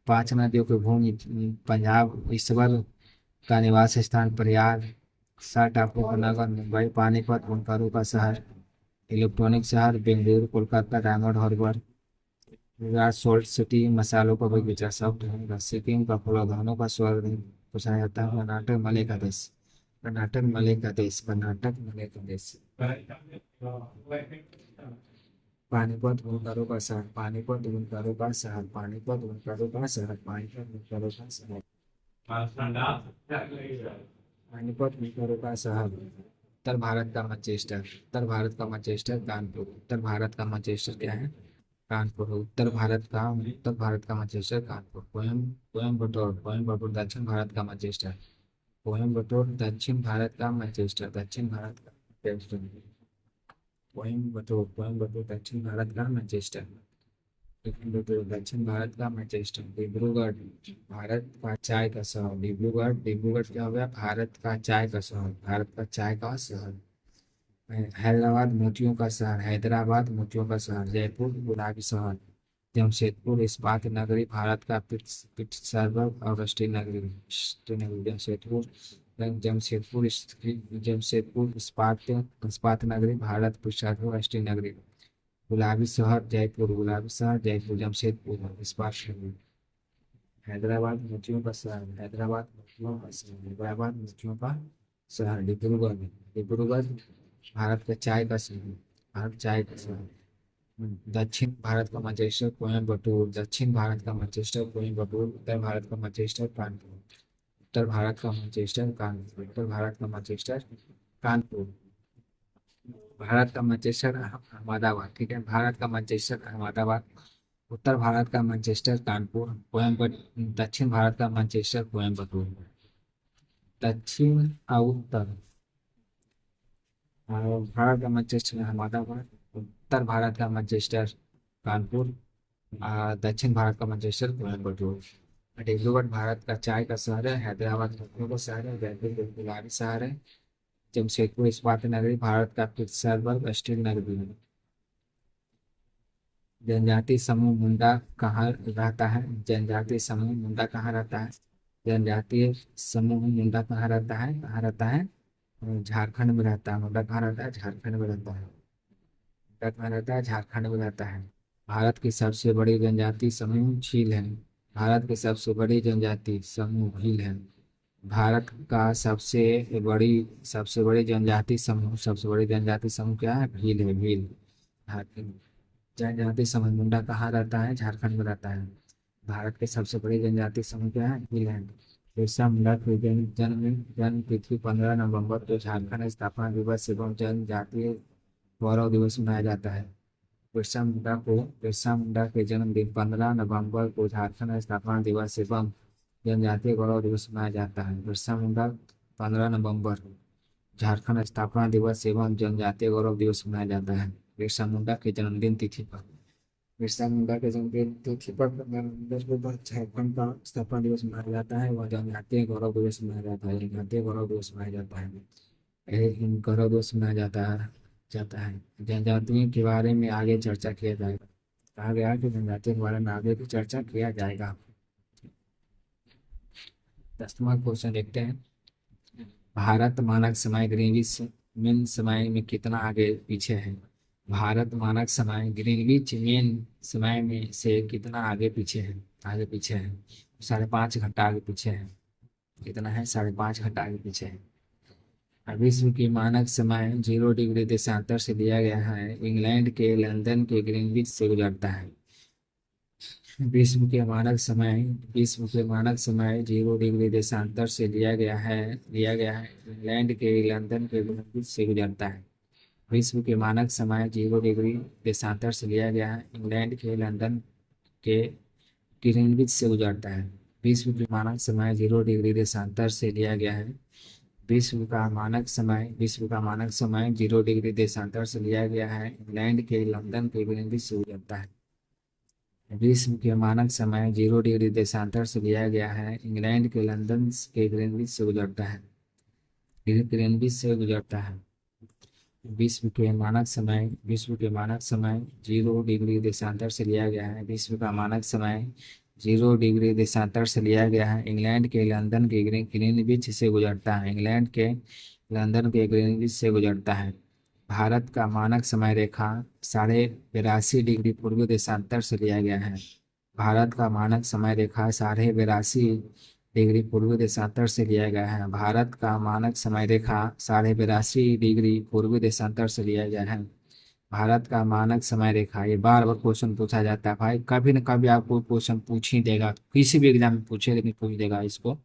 पांच नदियों की भूमि पंजाब, ईश्वर का निवास स्थान प्रयाग, सात टापुओं का नगर मुंबई। पानीपत बुनकरों का शहर, इलेक्ट्रॉनिक शहर Bengaluru. Kolkata diamond Harbour. Gujarat salt city, मसालों का बगीचा सब ढूंढूंगा। सिक्किम का फूलदानों का स्वर्ग पूछा जाता है। कर्नाटक मलय का देश, कर्नाटक मलय का देश, कर्नाटक मलय का देश। पानीपत बुनकरों का शहर, पानीपत बुनकरों का शहर, पानीपत बुनकरों का शहर, पानीपत बुनकरों का शहर, पानीपत बुनकरों का शहर। उत्तर भारत का मैनचेस्टर, उत्तर भारत का मैनचेस्टर कानपुर। उत्तर भारत का मैनचेस्टर क्या है? कानपुर। उत्तर भारत का मैनचेस्टर कानपुर। कोयम्बटूर, कोयम्बटूर दक्षिण भारत का मैनचेस्टर, कोयम्बटूर दक्षिण भारत का मैनचेस्टर, दक्षिण भारत का मैनचेस्टर। कोयम्बटूर, कोयम्बटूर दक्षिण भारत का मैनचेस्टर, कोयम्बटूर दक्षिण भारत का मैनचेस्टर। डिब्रूगढ़ भारत का चाय का शहर, डिब्रूगढ़, डिब्रूगढ़ क्या हो गया? भारत का चाय का शहर, भारत का चाय का शहर। हैदराबाद मोतियों का शहर, हैदराबाद मोतियों का शहर। जयपुर गुलाबी शहर। जमशेदपुर इस्पात नगरी, भारत का पिट्सबर्ग और श्रीनगरी, श्रीनगरी। जमशेदपुर इस्पात इस्पात नगरी, भारत पिट्सबर्ग और श्रीनगरी। गुलाबी शहर जयपुर, गुलाबी शहर जयपुर। जमशेदपुर इस्पात नगरी। हैदराबाद मोतियों का शहर, हैदराबाद मोतियों का शहर, हैदराबाद मोतियों का शहर। डिब्रूगढ़, डिब्रूगढ़ भारत का चाय का शहर, भारत चाय का शहर। दक्षिण भारत का मैनचेस्टर कोयम्बटूर, दक्षिण भारत का मैनचेस्टर कोयम्बटूर। उत्तर भारत का मैनचेस्टर कानपुर, उत्तर भारत का मैनचेस्टर कानपुर, उत्तर भारत का मैनचेस्टर कानपुर। भारत का मैनचेस्टर अहमदाबाद, ठीक है, भारत का मैनचेस्टर अहमदाबाद। उत्तर भारत का मैनचेस्टर कानपुर, कोयम्बटूर। दक्षिण भारत का मैनचेस्टर कोयम्बटूर। दक्षिण और उत्तर, और भारत का मैनचेस्टर अहमदाबाद। उत्तर भारत का मैनचेस्टर कानपुर, दक्षिण भारत का मैनचेस्टर कोयम्बटूर। डिब्रूगढ़ भारत का चाय का शहर है। हैदराबाद लखनऊ का शहर है। जयपुर गुलाबी शहर है। जमशेदपुर इस्पात नगरी, भारत का पिट्सबर्ग स्टील नगरी है। जनजाति समूह मुंडा कहाँ रहता है? जनजातीय समूह मुंडा कहाँ रहता है? जनजातीय समूह मुंडा कहाँ रहता है? कहाँ रहता है? झारखंड में रहता है। मुंडा कहाँ रहता है? झारखंड में रहता है। मुंडा कहाँ रहता है? झारखंड में रहता है। भारत की सबसे बड़ी जनजाति समूह झील है। भारत की सबसे बड़ी जनजाति समूह भील है। भारत का सबसे बड़ी जनजाति समूह क्या है? भील है, भील। जनजाति समूह मुंडा कहाँ रहता है? झारखंड में रहता है। भारत के सबसे बड़ी जनजाति समूह क्या है? भील है। बिरसा मुंडा के जन्म तिथि 15 नवंबर को झारखंड स्थापना दिवस एवं जनजातीय गौरव दिवस मनाया जाता है। बिरसा मुंडा के जन्मदिन 15 नवंबर को झारखंड स्थापना दिवस एवं जनजातीय गौरव दिवस मनाया जाता है। बिरसा मुंडा 15 नवंबर झारखंड स्थापना दिवस एवं जनजातीय गौरव दिवस मनाया जाता है। बिरसा मुंडा के जन्मदिन तिथि पर, बिरसा मुंडा के जन्मदिन तिथि पर 15 नवंबर को झारखंड का स्थापना दिवस मनाया जाता है। वह जनजातीय गौरव दिवस मनाया जाता है, जनजातीय गौरव दिवस मनाया जाता है। गौरव सुना जाता है। जनजातियों के बारे में आगे चर्चा किया जाएगा। कहा गया कि जनजातियों के बारे में आगे भी चर्चा किया जाएगा। 10वां क्वेश्चन देखते हैं। भारत मानक समय ग्रीनविच मीन समय में कितना आगे पीछे है? भारत मानक समय ग्रीनविच मीन समय में से कितना आगे पीछे है? आगे पीछे है 5.5 घंटा आगे पीछे है। कितना है? 5.5 घंटा आगे पीछे है। विश्व की मानक समय 0 डिग्री देशांतर से लिया गया है। इंग्लैंड के लंदन के ग्रीनविच से गुजरता है। विश्व के मानक समय विश्व के मानक समय 0 डिग्री देशांतर से लिया गया है। इंग्लैंड के लंदन के ग्रीनविच से गुजरता है। विश्व के मानक समय 0 डिग्री देशांतर से लिया गया है। इंग्लैंड के लंदन के ग्रीनविच से गुजरता है। विश्व के मानक समय 0 डिग्री देशांतर से लिया गया है। विश्व का मानक समय 0 डिग्री देशांतर से लिया गया है। इंग्लैंड के लंदन के ग्रीनविच से गुजरता है। विश्व के मानक समय 0 डिग्री देशांतर से लिया गया है। इंग्लैंड के लंदन के ग्रीनविच से गुजरता है। ग्रीनविच से गुजरता है। विश्व के मानक समय 0 डिग्री देशांतर से लिया गया है। विश्व का मानक समय 0 डिग्री देशांतर से लिया गया है। इंग्लैंड के लंदन के ग्रीनविच से गुजरता है। इंग्लैंड के लंदन के ग्रीनविच से गुजरता है। भारत का मानक समय रेखा 82.5 डिग्री पूर्वी देशांतर से लिया गया है। भारत का मानक समय रेखा 82.5 डिग्री पूर्वी देशांतर से लिया गया है। भारत का मानक समय रेखा 82.5 डिग्री पूर्वी देशांतर से लिया गया है। भारत का मानक समय रेखा, ये बार बार क्वेश्चन पूछा जाता है भाई, कभी न कभी आपको क्वेश्चन पूछ ही देगा, किसी भी एग्जाम में पूछे लेकिन पूछ देगा इसको,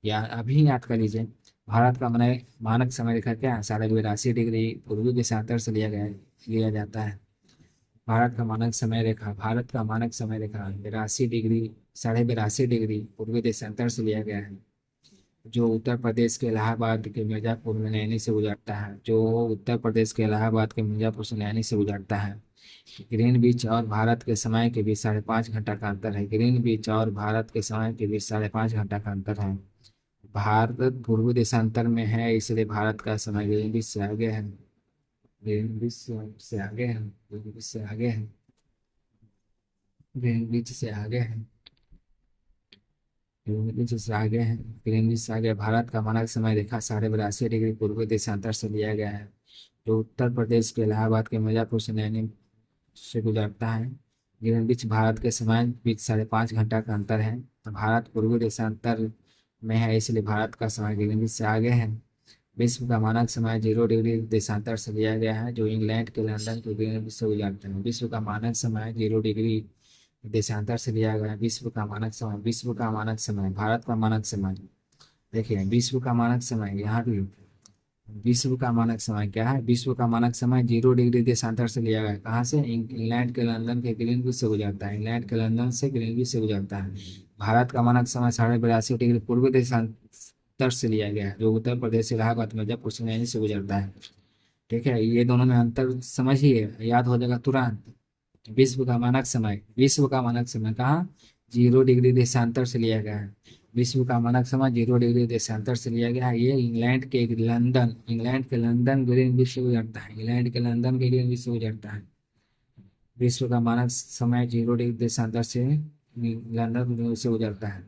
या अभी याद कर लीजिए। भारत का मानक समय रेखा क्या है? 82.5 डिग्री पूर्वी देशांतर से लिया जाता है। भारत का मानक समय रेखा 82.5 डिग्री पूर्वी देशांतर से लिया गया है। जो उत्तर प्रदेश के इलाहाबाद के मिर्जापुर में नैनी से गुजरता है। ग्रीनविच और भारत के समय के बीच 5.5 घंटा का अंतर है। ग्रीनविच और भारत के समय के बीच 5.5 घंटा का अंतर है। भारत पूर्वी देशांतर में है, इसलिए भारत का समय ग्रीनविच से आगे है। ग्रीनविच से आगे है। ग्रीनविच से आगे है। ग्रीनविच से आगे है। ग्रीनविच से आगे है। ग्रीनविच से आगे। भारत का मानक समय रेखा 82.5 डिग्री पूर्वी देशांतर से लिया गया है। जो उत्तर प्रदेश के इलाहाबाद के मिर्जापुर से नैनी से गुजरता है। ग्रीनविच भारत के समय बीच 5.5 घंटा का अंतर है। भारत पूर्वी देशांतर में है, इसलिए भारत का समय ग्रीनविच से आगे है। विश्व का मानक समय 0 डिग्री देशांतर से लिया गया है। जो इंग्लैंड के लंदन के ग्रीनविच से गुजरता है। विश्व का मानक समय 0 डिग्री देशांतर से लिया गया है। भारत का मानक समय देखिए, विश्व का मानक समय यहाँ भी, विश्व का मानक समय क्या है? विश्व का मानक समय 0 डिग्री देशांतर से लिया गया है। कहाँ से? इंग्लैंड के लंदन के ग्रीनविच से गुजरता है। इंग्लैंड के लंदन से ग्रीनविच से गुजरता है। भारत का मानक समय 82.5 डिग्री पूर्वी देशांतर से लिया गया है। जो उत्तर प्रदेश इलाहाबाद मिर्जापुर से नैनी से गुजरता है। ठीक है, ये दोनों में अंतर समझिए, याद हो जाएगा तुरंत। विश्व का मानक समय कहाँ? 0 डिग्री देशांतर से लिया गया है। विश्व का मानक समय 0 डिग्री देशांतर से लिया गया है। ये इंग्लैंड के लंदन ग्रीनविच से गुजरता है। इंग्लैंड के लंदन के ग्रीनविच से गुजरता है। विश्व का मानक समय 0 डिग्री देशांतर से लंदन ग्रीनविच से गुजरता है।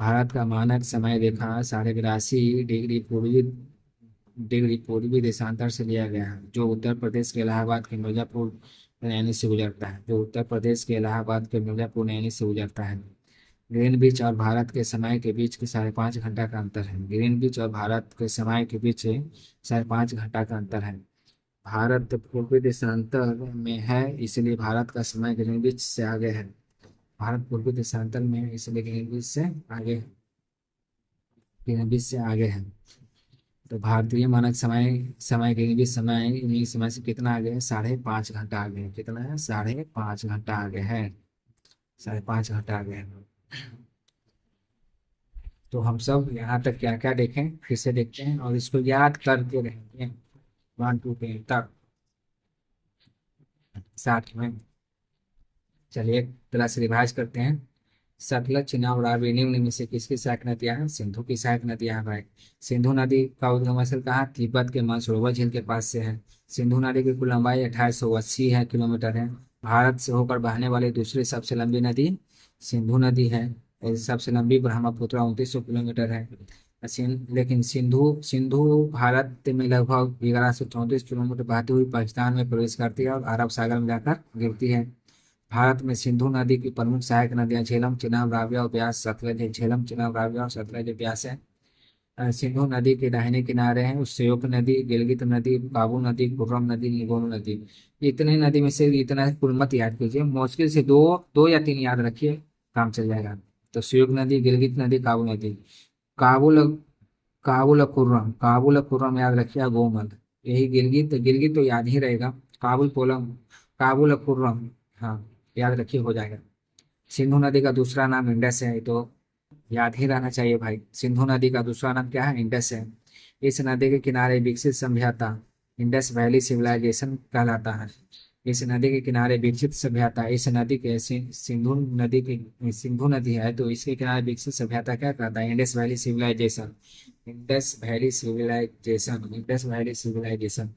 भारत का मानक समय रेखा 82.5 डिग्री पूर्वी देशांतर से लिया गया है। जो उत्तर प्रदेश के इलाहाबाद के मिर्जापुर नैनी से गुजरता है। ग्रीनविच और भारत के समय के बीच के 5.5 घंटा का अंतर है। ग्रीनविच और भारत के समय के बीच 5.5 घंटा का अंतर है। भारत पूर्वी देशांतर में है, इसलिए भारत का समय ग्रीनविच से आगे है। भारत पूर्वी देशांतर में है, इसलिए ग्रीनविच से आगे है। तो भारतीय मानक समय ग्रीनविच समय इंग्लिश समय से कितना आगे है? 5.5 घंटा आगे है। कितना है? 5.5 घंटा आगे है। 5.5 घंटा आगे है। तो हम सब यहाँ तक क्या क्या देखें, फिर से देखते हैं और इसको याद करते रहेंगे 1 to 10 तक साथ में। चलिए एक तरह से रिवाइज करते हैं। सतलज चिनाब रावी निम्न में से किसकी सहायक नदियां हैं? सिंधु की सहायक नदियां हैं भाई। सिंधु नदी का उद्गम स्थल कहाँ? तिब्बत के मानसरोवर झील के पास से है। सिंधु नदी की कुल लंबाई 2880 है किलोमीटर है। भारत से होकर बहने वाली दूसरी सबसे लंबी नदी सिंधु नदी है। सबसे लंबी ब्रह्मपुत्र 2900 किलोमीटर है। लेकिन सिंधु सिंधु भारत में लगभग 1134 किलोमीटर बहती हुई पाकिस्तान में प्रवेश करती है और अरब सागर में जाकर गिरती है। भारत में सिंधु नदी की प्रमुख सहायक नदियां झेलम, चिनाब, रावी और ब्यास। सतलज है। झेलम, चिनाब, रावी और सतलज है, ब्यास है। सिंधु नदी के दाहिने किनारे हैं श्योक नदी, गिलगित नदी, बाबू नदी, खुर्रम नदी, निगोर नदी। इतने नदी में से इतना कुल मत याद कीजिए, मुश्किल से दो दो या तीन याद रखिए, काम चल जाएगा। तो श्योक नदी, गिलगित नदी, काबू नदी। काबुल काबुल खुर्रम याद रखिए, गोमल। यही गिलगित गिलगित तो याद ही रहेगा। काबुल कोलम, काबुल खुर्रम। हाँ, याद रखिए, हो जाएगा। सिंधु नदी का दूसरा नाम इंडस है, तो याद ही रहना चाहिए भाई। सिंधु नदी का दूसरा नाम क्या है? इंडस है। इस नदी के किनारे विकसित सभ्यता इंडस वैली सिविलाइजेशन कहलाता है। इस नदी के किनारे विकसित सभ्यता, इस नदी के सिंधु नदी है, तो इसके किनारे विकसित सभ्यता क्या कहता है? Indus Valley civilisation. Indus Valley civilisation, Indus Valley civilisation.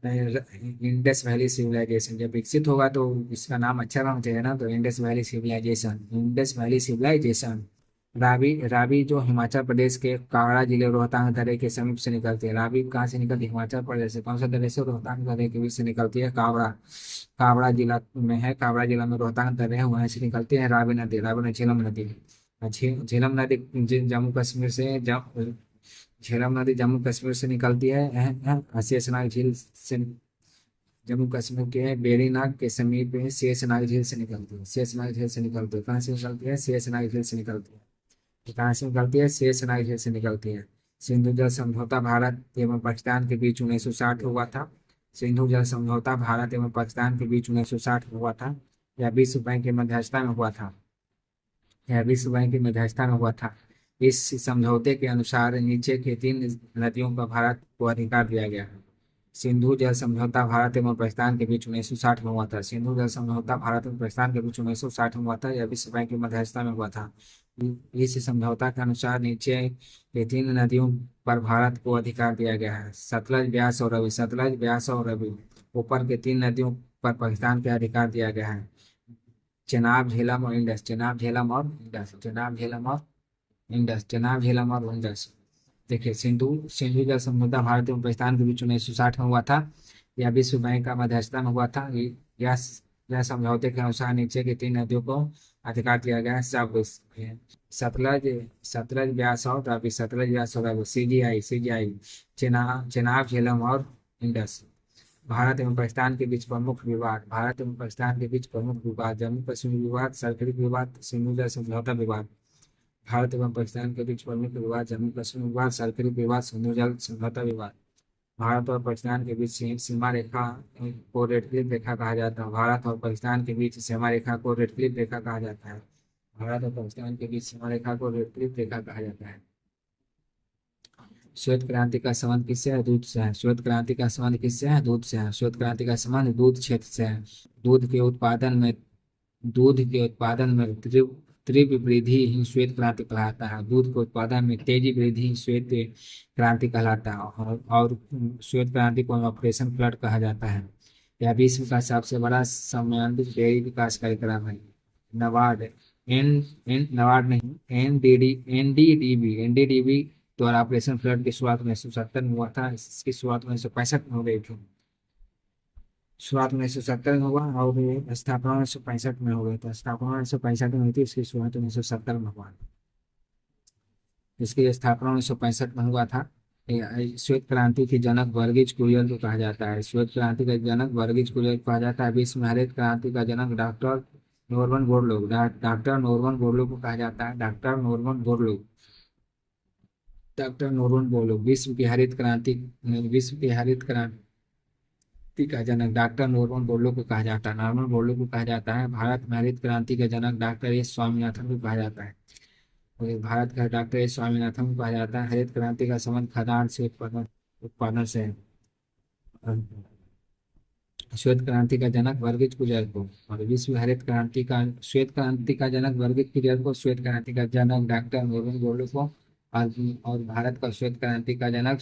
Indus Valley civilisation जब विकसित होगा तो इसका नाम अच्छा होना चाहिए ना, तो Indus Valley civilisation, Indus Valley civilisation. Ravi Ravi जो हिमाचल प्रदेश के कांगड़ा जिले रोहतांग दर्रे के समीप से निकलती है। रावी कहाँ से निकलती है? हिमाचल प्रदेश से। कौन सा दर्रे से? रोहतांग दर्रे के बीच से निकलती है। कांगड़ा कांगड़ा जिला में है। कांगड़ा जिला में रोहतांग दर्रे है, वहां से निकलती है रावी नदी। रावी नदी झेलम नदी। झेलम नदी जम्मू कश्मीर से झेलम नदी जम्मू कश्मीर से निकलती है। शेषनाग झील से जम्मू कश्मीर के बेरीनाग के समीप शेषनाग झील से निकलती है। शेषनाग झील से निकलती है। कहाँ से निकलती है? शेषनाग झील से निकलती है। कहाँ से निकलती है? शेषनाग झील से निकलती है। सिंधु जल समझौता भारत एवं पाकिस्तान के बीच 1960 हुआ था। सिंधु जल समझौता भारत एवं पाकिस्तान के बीच 1960 में हुआ था। यह विश्व बैंक की मध्यस्थता में हुआ था। यह विश्व बैंक की मध्यस्थता में हुआ था। इस समझौते के अनुसार नीचे के तीन नदियों का भारत को अधिकार दिया गया है। सिंधु जल समझौता भारत एवं पाकिस्तान के बीच 1960 में हुआ था। सिंधु जल समझौता भारत एवं पाकिस्तान के बीच 1960 में हुआ था। यह विश्व बैंक की मध्यस्थता में हुआ था। इस समझौता के अनुसार नीचे के तीन नदियों पर भारत को अधिकार दिया गया है। सतलज, ब्यास और रवि। सतलज, ब्यास और रवि। ऊपर के तीन नदियों पर पाकिस्तान का अधिकार दिया गया है। चेनाब, झेलम और इंडस। चेनाब, झेलम और इंडस। चेनाब, झेलम और इंडस। चेनाब, झेलम और इंडस। देखिए, सिंधु सिंधु जल समझौता भारत एवं पाकिस्तान के बीच 1960 में हुआ था। यह विश्व बैंक का मध्यस्थता में हुआ था। यह यह समझौते के अनुसार नीचे की तीन नदियों को अधिकार दिया गया है। सब सतलज सतलज ब्यास और रावी। सतलज, ब्यास और रावी। सीजीआई। चेनाब, झेलम और इंडस। भारत एवं पाकिस्तान के बीच प्रमुख विवाद। भारत एवं पाकिस्तान के बीच प्रमुख विवाद: जम्मू कश्मीर विवाद, सरहदी विवाद, सिंधु जल समझौता विवाद। भारत एवं पाकिस्तान के बीच प्रमुख विवाद: जम्मू कश्मीर विवाद, सरहदी विवाद, सिंधु जल समझौता विवाद। भारत और पाकिस्तान के बीच सीमा रेखा को रेड क्लिफ रेखा कहा जाता है। भारत और पाकिस्तान के बीच सीमा रेखा को रेड क्लिफ रेखा कहा जाता है। भारत और पाकिस्तान के बीच सीमा रेखा को रेड क्लिफ रेखा कहा जाता है। श्वेत क्रांति का संबंध किससे है? दूध से है। श्वेत क्रांति का संबंध किससे है? दूध से है। श्वेत क्रांति का संबंध दूध क्षेत्र से है। दूध के उत्पादन में दूध के उत्पादन में तीव्र वृद्धि ही श्वेत क्रांति कहलाता है। दूध के उत्पादन में तेजी वृद्धि ही श्वेत क्रांति कहलाता है। और श्वेत क्रांति को ऑपरेशन फ्लड कहा जाता है। यह विश्व का सबसे बड़ा समन्वित डेयरी विकास कार्यक्रम है। नबार्ड एन एन नबार्ड नहीं, एनडीडीबी द्वारा ऑपरेशन फ्लड की शुरुआत 1970 में हुआ था। इसकी शुरुआत 1965 में हो गई थी। शुरुआत 1970 में हुआ और ये स्थापना 1965 में हो गई थी। स्थापना 1965 में हुई थी, इसकी शुरुआत 1970 में हुआ। इसकी स्थापना 1965 में हुआ था। श्वेत क्रांति के जनक वर्गीज कुरियन को कहा जाता है। श्वेत क्रांति का जनक वर्गीज कुरियन को कहा जाता है। विश्व में हरित क्रांति का जनक doctor Norman Borlaug. Doctor Norman Borlaug को कहा जाता है। Doctor Norman Borlaug. Doctor Norman Borlaug विश्व की हरित क्रांति का जनक डॉक्टर नॉर्मन बोरलॉग को कहा जाता है। नॉर्मन बोरलॉग को कहा जाता है। भारत में हरित क्रांति का जनक डॉक्टर एस स्वामीनाथन को कहा जाता है। और भारत का डॉक्टर एस स्वामीनाथन को कहा जाता है। हरित क्रांति का संबंध खदान से उत्पादन से है। श्वेत क्रांति का जनक वर्गीज कुरियन को, और विश्व हरित क्रांति का श्वेत क्रांति का जनक वर्गीज कुरियन को, श्वेत क्रांति का जनक डॉक्टर नोबेल गोल्ड को, और भारत का श्वेत क्रांति का जनक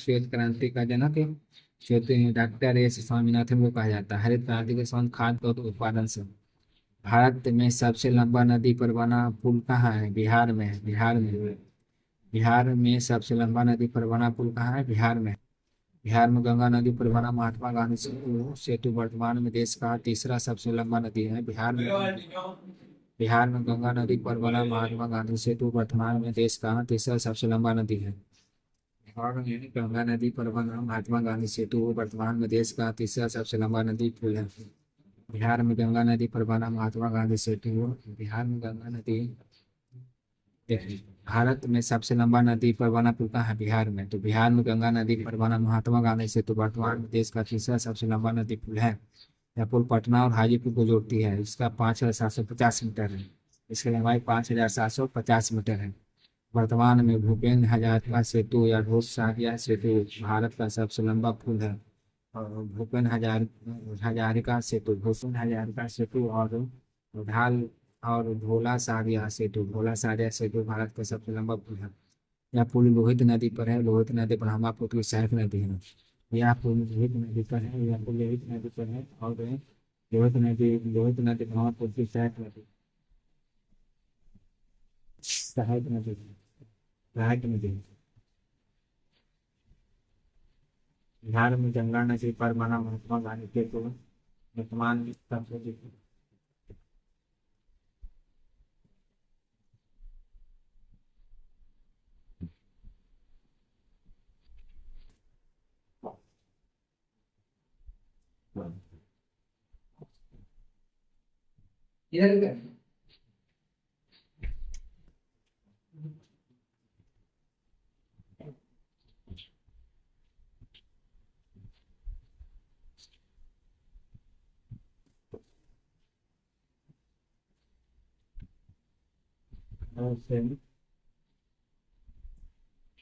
श्वेत डॉक्टर एस स्वामीनाथन को कहा जाता है। हरित क्रांति के संबंध खाद्य और उत्पादन से। भारत में सबसे लंबा नदी पर बना पुल कहाँ है? बिहार में है। बिहार में सबसे लंबा नदी पर बना पुल कहाँ है? बिहार में। बिहार में गंगा नदी पर बना महात्मा गांधी सेतु वर्तमान में देश का तीसरा सबसे लंबा नदी है। बिहार में गंगा नदी पर बना महात्मा गांधी सेतु वर्तमान में देश का तीसरा सबसे लंबा नदी है। बिहार में गंगा नदी पर बना महात्मा गांधी सेतु वर्तमान में देश का तीसरा सबसे लंबा नदी पुल है। बिहार में गंगा नदी पर बना महात्मा गांधी सेतु बिहार में गंगा नदी देखिए, भारत में सबसे लंबा नदी पर बना पुल कहाँ है? बिहार में। तो बिहार में गंगा नदी पर बना महात्मा गांधी सेतु वर्तमान में देश का तीसरा सबसे लंबा नदी पुल है। यह पुल पटना और हाजीपुर को जोड़ती है। इसका 5,750 मीटर है। इसकी लंबाई 5,750 मीटर है। वर्तमान में भूपेन हजारिका सेतु या घोष सारिया सेतु भारत का सबसे लंबा पुल है। और भूपेन हजारिका सेतु और ढाल और भोला सारिया सेतु भारत का सबसे लंबा पुल है। यह पुल लोहित नदी पर है। लोहित नदी ब्रह्मपुत्र की सहायक नदी है। यह पुल लोहित नदी पर है। यह पुल लोहित नदी पर है और लोहित नदी ब्रह्मपुत्र की सहायक नदी है। बिहार में गंगा नदी पर बना महात्मा गांधी सेतु वर्तमान में सबसे इधर इधर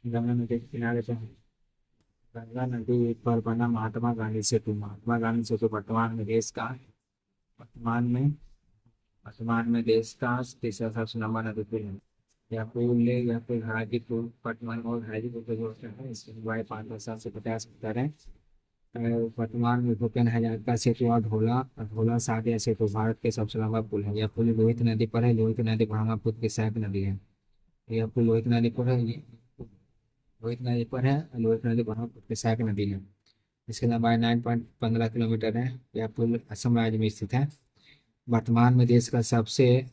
गंगा नदी के किनारे पर गंगा नदी पर बना महात्मा गांधी सेतु वर्तमान में देश का तीसरा सबसे लंबा नदी पुल है। या फिर हाजीपुर पटना और हाजीपुर को जोड़ता है। इसकी लंबाई 5,750 मीटर है। वर्तमान में भूपेन हजारिका सेतु और ढोला सारिया सेतु भारत के सबसे लंबा पुल है। यह पुल लोहित नदी पर है। लोहित नदी ब्रह्मपुत्र की सहायक नदी है। यह पुल लोहित नदी पर है। लोहित नदी ब्रह्मपुत्र की सहायक नदी है। इसकी लंबाई 9.15 किलोमीटर है। यह पुल असम राज्य में स्थित है। वर्तमान में देश का सबसे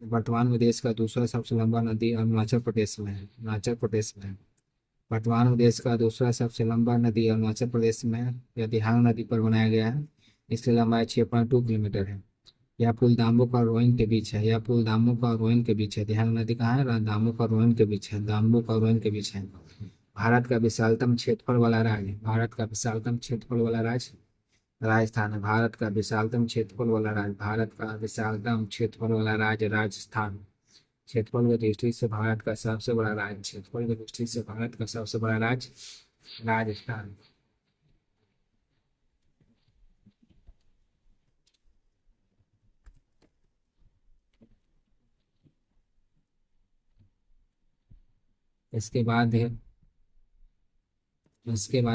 वर्तमान में देश का दूसरा सबसे लंबा नदी अरुणाचल प्रदेश में है। वर्तमान में देश का दूसरा सबसे लंबा नदी अरुणाचल प्रदेश में है। यह दिहांग नदी पर बनाया गया है। इसकी लंबाई 6.2 किलोमीटर है। यह पुल दाम्बुक और रोइंग के बीच है। दिहांग नदी कहाँ है? दाम्बुक और रोइंग के बीच है। भारत का विशालतम क्षेत्रफल वाला राज्य राजस्थान है। भारत का विशालतम क्षेत्रफल वाला राज्य राजस्थान। क्षेत्रफल की दृष्टि से भारत का सबसे बड़ा राज्य राजस्थान। इसके बाद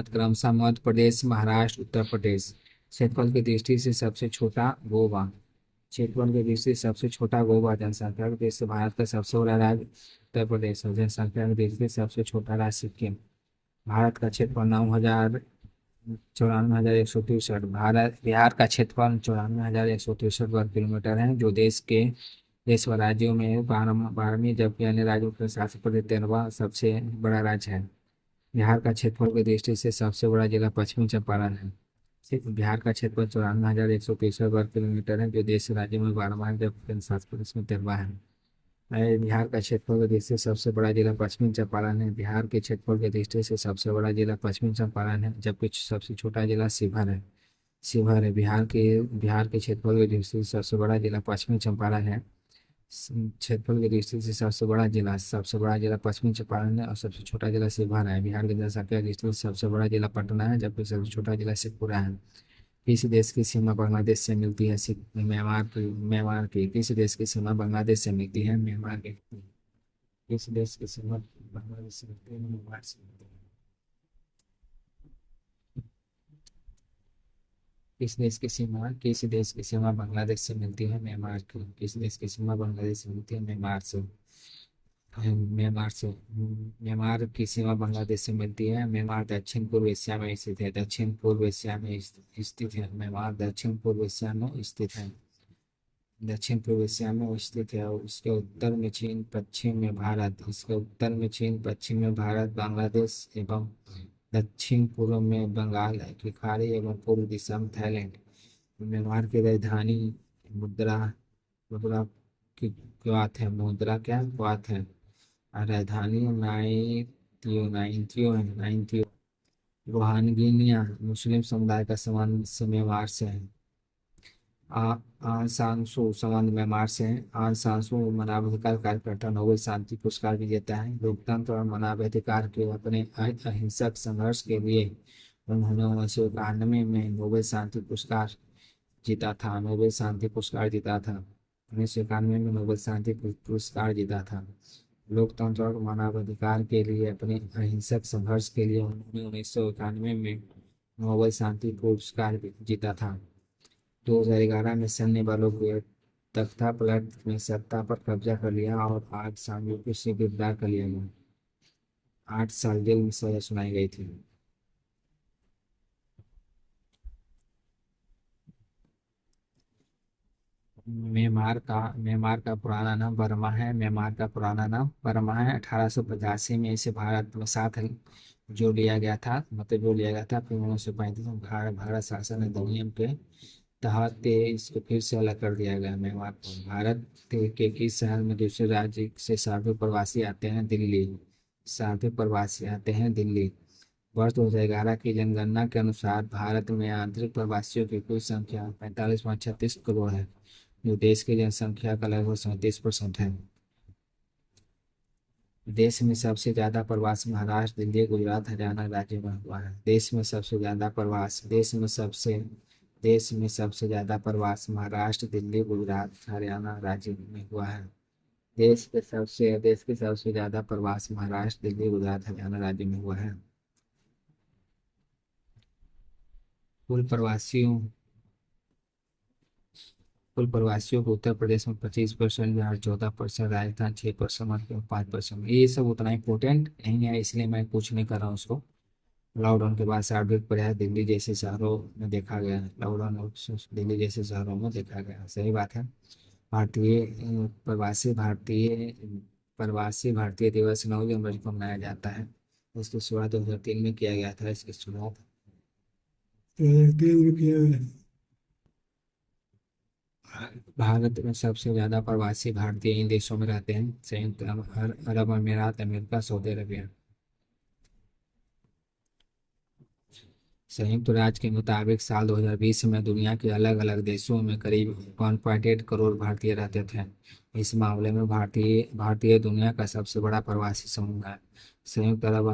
क्रमशः मध्य प्रदेश, महाराष्ट्र, उत्तर प्रदेश। क्षेत्रफल की दृष्टि से सबसे छोटा गोवा। जनसंख्या की दृष्टि से भारत का सबसे बड़ा राज्य उत्तर प्रदेश है। जनसंख्या की दृष्टि से सबसे छोटा राज्य सिक्किम। भारत का क्षेत्रफल 94,163। बिहार का क्षेत्रफल 94,163 वर्ग किलोमीटर है, जो देश व राज्यों में 12वीं, जबकि अन्य राज्यों के शासित प्रदेश 13वां सबसे बड़ा राज्य है। बिहार का क्षेत्रफल की दृष्टि से सबसे बड़ा जिला पश्चिमी चंपारण है। बिहार का क्षेत्रफल 94,163 वर्ग किलोमीटर है, जो देश राज्य में 12वां है, जबकि केंद्र शासित प्रदेश में 13वां है। बिहार का क्षेत्रफल की दृष्टि से सबसे बड़ा जिला पश्चिमी चंपारण है। बिहार के क्षेत्रफल की दृष्टि से सबसे बड़ा जिला पश्चिमी चंपारण है, जबकि सबसे छोटा जिला शिवहर है। बिहार के क्षेत्रफल की दृष्टि से सबसे बड़ा जिला पश्चिमी चंपारण है। क्षेत्रफल की दृष्टि से सबसे बड़ा जिला पश्चिमी चंपारण है और सबसे छोटा जिला शिवहर है। बिहार की जनसंख्या की दृष्टि से सबसे बड़ा जिला पटना है, जबकि सबसे छोटा जिला शेखपुरा है। किस देश की सीमा बांग्लादेश से मिलती है? म्यांमार की किस देश की सीमा बांग्लादेश से मिलती है? म्यांमार की किस देश की सीमा बांग्लादेश से मिलती है? म्यांमार से मिलती है। किस देश की सीमा बांग्लादेश से मिलती है? म्यांमार की किस देश की सीमा बांग्लादेश से मिलती है? म्यांमार की सीमा बांग्लादेश से मिलती है। म्यांमार दक्षिण पूर्व एशिया में स्थित है। म्यांमार दक्षिण पूर्व एशिया में स्थित है। और इसके उत्तर में चीन, पश्चिम में भारत। पश्चिम में भारत, बांग्लादेश एवं दक्षिण पूर्व में बंगाल की खाड़ी एवं पूर्व दिशा में थाईलैंड। म्यांमार की राजधानी मुद्रा मुद्रा की बात है। मुद्रा क्या बात है? राजधानी नाइंतियो। रोहिंग्या मुस्लिम समुदाय का संबंध म्यांमार से है। आंग सान सू संबंध म्यांमार से है। आंग सान सू मानवाधिकार कार्यकर्ता, नोबेल शांति पुरस्कार विजेता है। लोकतंत्र और मानवाधिकार के अपने अहिंसक संघर्ष के लिए उन्होंने 1991 में नोबेल शांति पुरस्कार जीता था। 1991 में नोबेल शांति पुरस्कार जीता था। लोकतंत्र और मानवाधिकार के लिए अपने अहिंसक संघर्ष के लिए उन्होंने 1991 में नोबेल शांति पुरस्कार जीता था। 2011 में सैन्य बलों के तख्तापलट में सत्ता पर कब्जा कर लिया और 8 सामियों को से गिरफ्तार कर लिया गया। 8 साल जेल में सजा सुनाई गई थी। म्यांमार का पुराना नाम बर्मा है। 1885 में इसे भारत में साथ जोड़ लिया गया था। फिर 1935 में भारत शासन अधिनियम के तहत इसको फिर से अलग कर दिया गया म्यांमार को। भारत के किस शहर में दूसरे राज्य से साधु प्रवासी आते हैं? दिल्ली। वर्ष 2011 की जनगणना के अनुसार भारत में आंतरिक प्रवासियों की कुल संख्या 45.36 करोड़ है, जो देश की जनसंख्या का लगभग 37% है। देश में सबसे ज्यादा प्रवास महाराष्ट्र, दिल्ली, गुजरात, हरियाणा राज्य में हुआ है। देश में सबसे ज्यादा प्रवास महाराष्ट्र, दिल्ली, गुजरात, हरियाणा राज्य में हुआ है। देश के सबसे ज्यादा प्रवास महाराष्ट्र, दिल्ली, गुजरात, हरियाणा राज्य में हुआ है। कुल प्रवासियों कुल प्रवासियों को उत्तर प्रदेश में 25%, बिहार 14%, राजस्थान 6%, मध्य प्रदेश 5%। ये सब उतना इम्पोर्टेंट नहीं है, इसलिए मैं कुछ नहीं कर रहा हूँ उसको। लॉकडाउन के बाद सर्वाधिक प्रयास दिल्ली जैसे शहरों में देखा गया है। दिल्ली जैसे शहरों में देखा गया है। सही बात है। भारतीय प्रवासी भारतीय दिवस 9 जनवरी को मनाया जाता है। इसकी शुरुआत 2003 में किया गया था। इसकी शुरुआत 2003 में किया गया। भारत में सबसे ज्यादा प्रवासी भारतीय इन देशों में रहते हैं: संयुक्त अरब अमीरात, अमेरिका, सऊदी अरबिया। संयुक्त राज्य के मुताबिक साल 2020 में दुनिया के अलग अलग देशों में करीब 1.8 करोड़ भारतीय रहते थे। इस मामले में भारतीय दुनिया का सबसे बड़ा प्रवासी समूह है। संयुक्त अरब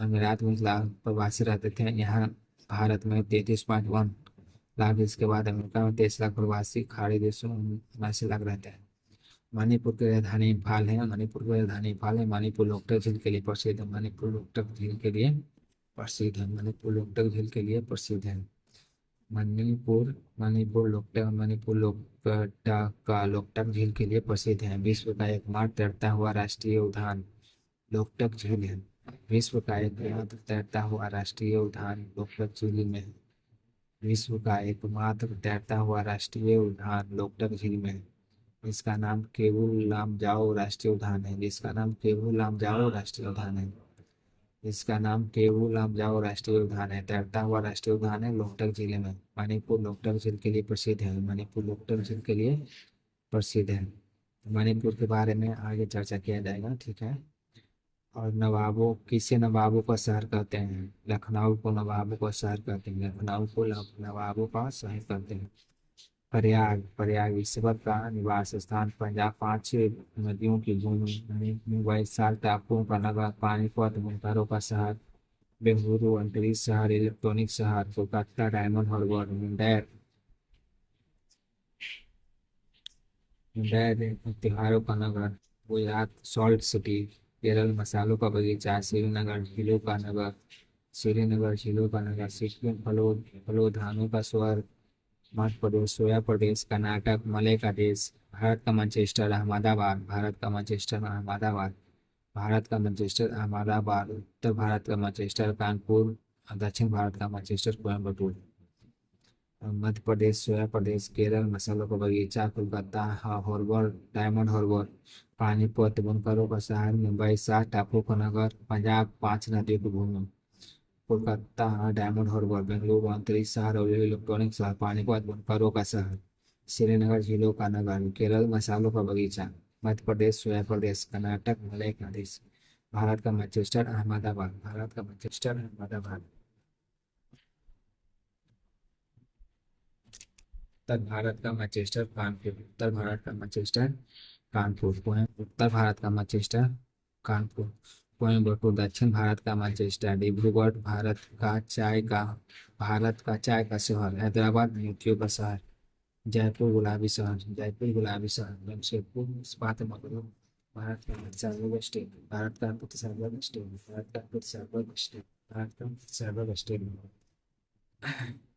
अमीरात में लाख प्रवासी रहते थे। यहाँ भारत में 33.1 लाख। इसके बाद अमेरिका में 23 लाख प्रवासी। खाड़ी देशों में 79 लाख रहते हैं। मणिपुर की राजधानी इम्फाल है। मणिपुर लोकटक झील के लिए प्रसिद्ध है। मणिपुर लोकटक झील के लिए प्रसिद्ध है। मणिपुर लोकटक झील के लिए प्रसिद्ध है। विश्व का एकमात्र तैरता हुआ राष्ट्रीय उद्यान लोकटक झील है। विश्व का एकमात्र तैरता हुआ राष्ट्रीय उद्यान लोकटक झील में है। विश्व का एकमात्र तैरता हुआ राष्ट्रीय उद्यान लोकटक झील में है। इसका नाम केवुल लामजाओ राष्ट्रीय उद्यान है। तैरता हुआ राष्ट्रीय उद्यान है लोकटक झील में। मणिपुर लोकटक झील के लिए प्रसिद्ध है। मणिपुर के बारे में आगे चर्चा किया जाएगा, ठीक है। और नवाबों का शहर कहते हैं? लखनऊ को नवाबों का शहर कहते हैं। प्रयाग विश्व का निवास स्थान। पंजाब 5 नदियों की भूमि। मुंबई 7 टापुओं का नगर। पानीपत बुनकरों का शहर। बेंगलुरु अंतरिक्ष शहर, इलेक्ट्रॉनिक शहर, कोलकाता डायमंड हार्बर, मुंबई मुंबई त्योहारों का नगर, गुजरात सॉल्ट सिटी, केरल मसालों का बगीचा, श्रीनगर झीलों का नगर, श्रीनगर झीलों का नगर, सिक्किम फलों धानों का स्वर्ग, मध्य प्रदेश सोया प्रदेश, कर्नाटक मलय का देश, भारत का मैनचेस्टर अहमदाबाद, भारत का मैनचेस्टर अहमदाबाद, भारत का मैनचेस्टर अहमदाबाद, उत्तर भारत का मैनचेस्टर कानपुर, दक्षिण भारत का मैनचेस्टर कोयम्बटूर, मध्य प्रदेश सोया प्रदेश, केरल मसालों का बगीचा, कोलकाता हार्बर डायमंड हार्बर, पानीपत बुनकरों का शहर, मुंबई सात टापुओं का नगर, पंजाब पांच नदियों की भूमि, कोलकाता डायमंड हार्बर, बेंगलुरु अंतरिक्ष शहर और इलेक्ट्रॉनिक शहर, पानीपत बुनकरों का शहर, श्रीनगर झीलों का नगर, केरल मसालों का बगीचा, मध्य प्रदेश सोया प्रदेश, कर्नाटक मलय का देश, भारत का मैनचेस्टर अहमदाबाद, भारत का मैनचेस्टर अहमदाबाद, उत्तर भारत का मैनचेस्टर कानपुर, उत्तर भारत का मैनचेस्टर कानपुर, उत्तर भारत का मैनचेस्टर कानपुर, कोयम्बटूर दक्षिण भारत का मैनचेस्टर, डिब्रूगढ़ भारत का चाय का शहर, हैदराबाद मोतियों का शहर, जयपुर गुलाबी शहर, जमशेदपुर इस्पात मगरू, भारत का अमृतसर स्टेट, भारत का अमृतसर स्टेट, भारत का अमृतसर स्टेट,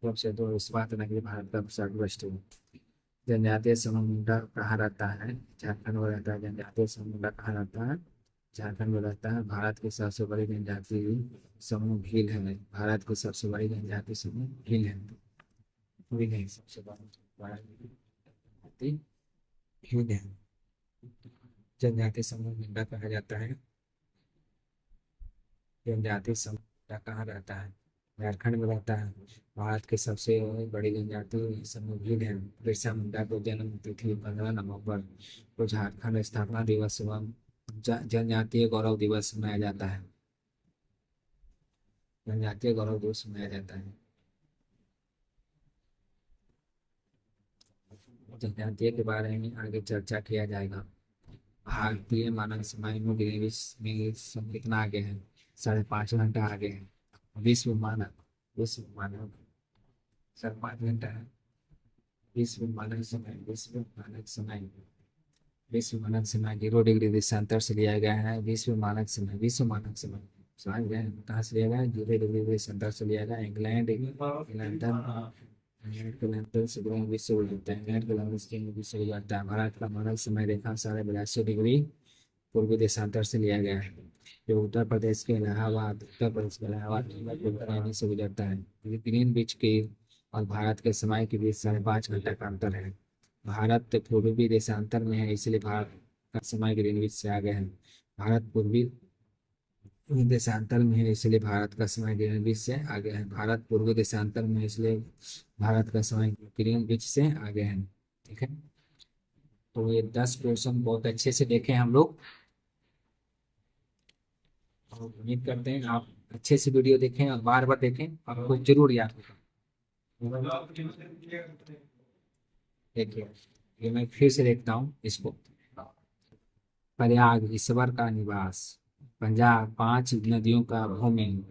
जमशेदपुर इस्पात नगरी, भारत का अमृतसर स्टेट। जनजातीय समूह मुंडा कहाँ रहता है? झारखंड में रहता है। जनजातीय समूह मुंडा कहाँ रहता है? झारखंड में रहता है। भारत की सबसे बड़ी जनजातीय समूह भील है। भारत की सबसे बड़ी जनजातीय समूह भील है। भील है सबसे बड़ा जनजाति भील है। जनजातीय समूह मुंडा कहा जाता है। जनजातीय समूह मुंडा कहाँ रहता है? झारखंड में रहता है। भारत की सबसे बड़ी जनजातीय समूह भील है। बिरसा मुंडा को जन्म तिथि 15 नवंबर को झारखंड स्थापना दिवस एवं जनजातीय गौरव दिवस मनाया जाता है। जनजातीय गौरव दिवस मनाया जाता है। जनजातीय के बारे में आगे चर्चा किया जाएगा। भारतीय मानक समय में ग्रीनिच में कितना आगे है? 5.5 घंटा आगे है। विश्व मानक 5.5 घंटा है। विश्व मानक समय 0 डिग्री देशांतर से लिया गया है। विश्व मानक समय समझ गए हैं? कहाँ से लिया गया है? 0 डिग्री देशांतर से लिया गया। इंग्लैंड लंदन इंग्लैंड के लंदन से विश्व उजाड़ता है। इंग्लैंड के लंदन से विश्व उजाड़ता है। भारत का मानक समय रेखा 82.5 डिग्री पूर्वी देशांतर से लिया गया है। जो उत्तर प्रदेश के इलाहाबाद उत्तरायणी से गुजरता है। ग्रीन बीच के और भारत के समय के बीच 5.5 घंटा का अंतर है। भारत पूर्वी देशांतर में है, इसलिए भारत का समय ग्रीनविच से आगे है। भारत पूर्वी देशांतर में है, इसलिए भारत का समय ग्रीनविच से आगे है। भारत पूर्वी देशांतर में है, इसलिए भारत का समय ग्रीनविच से आगे है। ठीक है, तो ये 10 क्वेश्चन बहुत अच्छे से देखे हम लोग और उम्मीद करते हैं आप अच्छे से वीडियो देखें और बार बार देखें, आपको जरूर याद होगा। देखिए, ये मैं फिर से देखता हूँ इसको। प्रयाग ईश्वर का निवास, पंजाब 5 नदियों का भूमि,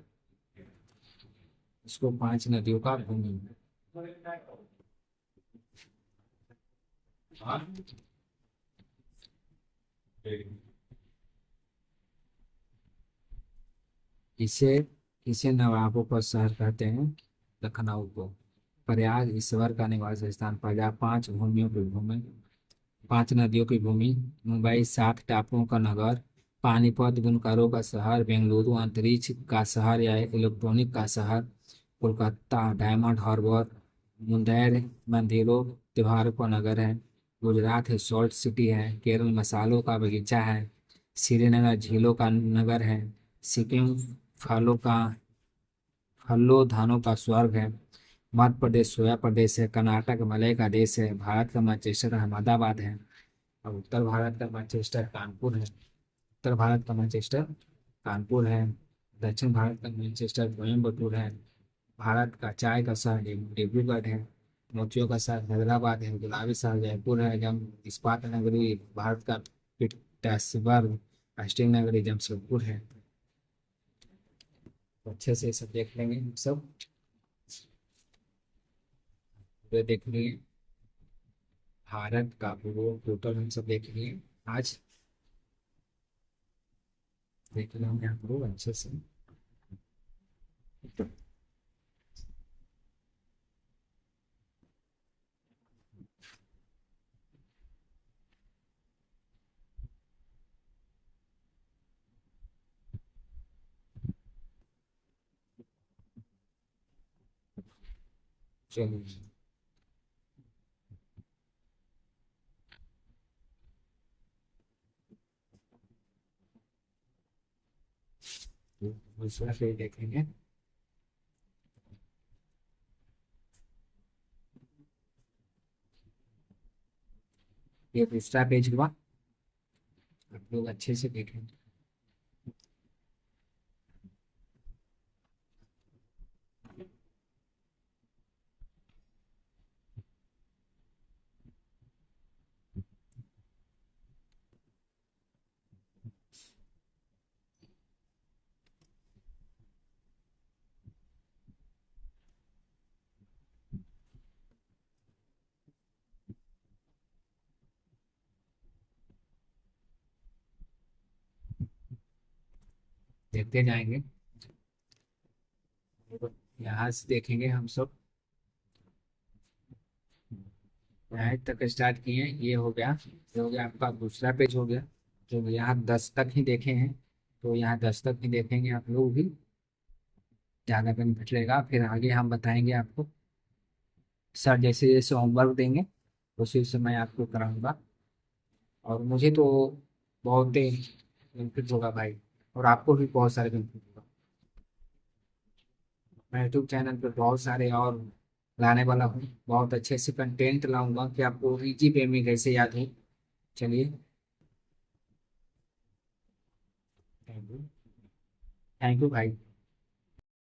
इसको 5 नदियों का भूमि, इसे इसे नवाबों का शहर कहते हैं, लखनऊ को। प्रयाग ईश्वर का निवास स्थान, पंजाब 5 नदियों की भूमि, मुंबई 7 टापुओं का नगर, पानीपत बुनकरों का शहर, बेंगलुरु अंतरिक्ष का शहर या इलेक्ट्रॉनिक का शहर, कोलकाता डायमंड हार्बर, मुंबई मंदिरों त्योहारों का नगर है, गुजरात है सॉल्ट सिटी है, केरल मसालों का बगीचा है, श्रीनगर झीलों का नगर है, सिक्किम फलों का फलों धानों का स्वर्ग है, मध्य प्रदेश सोया प्रदेश है, कर्नाटक मलय का देश है, भारत का मैनचेस्टर अहमदाबाद है, और उत्तर भारत का मैनचेस्टर कानपुर है। उत्तर भारत का मैनचेस्टर कानपुर है। दक्षिण भारत का मैनचेस्टर कोयम्बटूर है। भारत का चाय का शहर डिब्रूगढ़ है। मोतियों का शहर हैदराबाद है। गुलाबी शहर जयपुर है। इस्पात नगरी भारत का पीटर्सबर्ग, स्टील नगरी जमशेदपुर है। अच्छे से सब देख लेंगे हम सब, पूरे देखेंगे भारत का पूरा टोटल हम सब देखेंगे आज। देख लेंगे हम लोग अच्छे से। चलिए, तो दूसरा पेज देखेंगे। ये दूसरा पेज हुआ, आप लोग अच्छे से देखेंगे। देखते जाएंगे, यहाँ से देखेंगे हम सब। यहाँ तक स्टार्ट किए हैं, ये हो गया, ये हो गया आपका दूसरा पेज हो गया। जो यहाँ 10 तक ही देखे हैं, तो यहाँ 10 तक ही देखेंगे आप लोग भी, ज़्यादा बेनिफिट रहेगा। फिर आगे हम बताएंगे आपको, सर जैसे जैसे होमवर्क देंगे उसी से मैं आपको कराऊंगा। और मुझे तो बहुत बेनिफिट होगा भाई, और आपको भी बहुत सारे बेनिफिट होगा। मैं यूट्यूब चैनल पे बहुत सारे और लाने वाला हूँ, बहुत अच्छे से कंटेंट लाऊंगा कि आपको इजी वे में कैसे याद हो। चलिए, थैंक यू, थैंक यू भाई।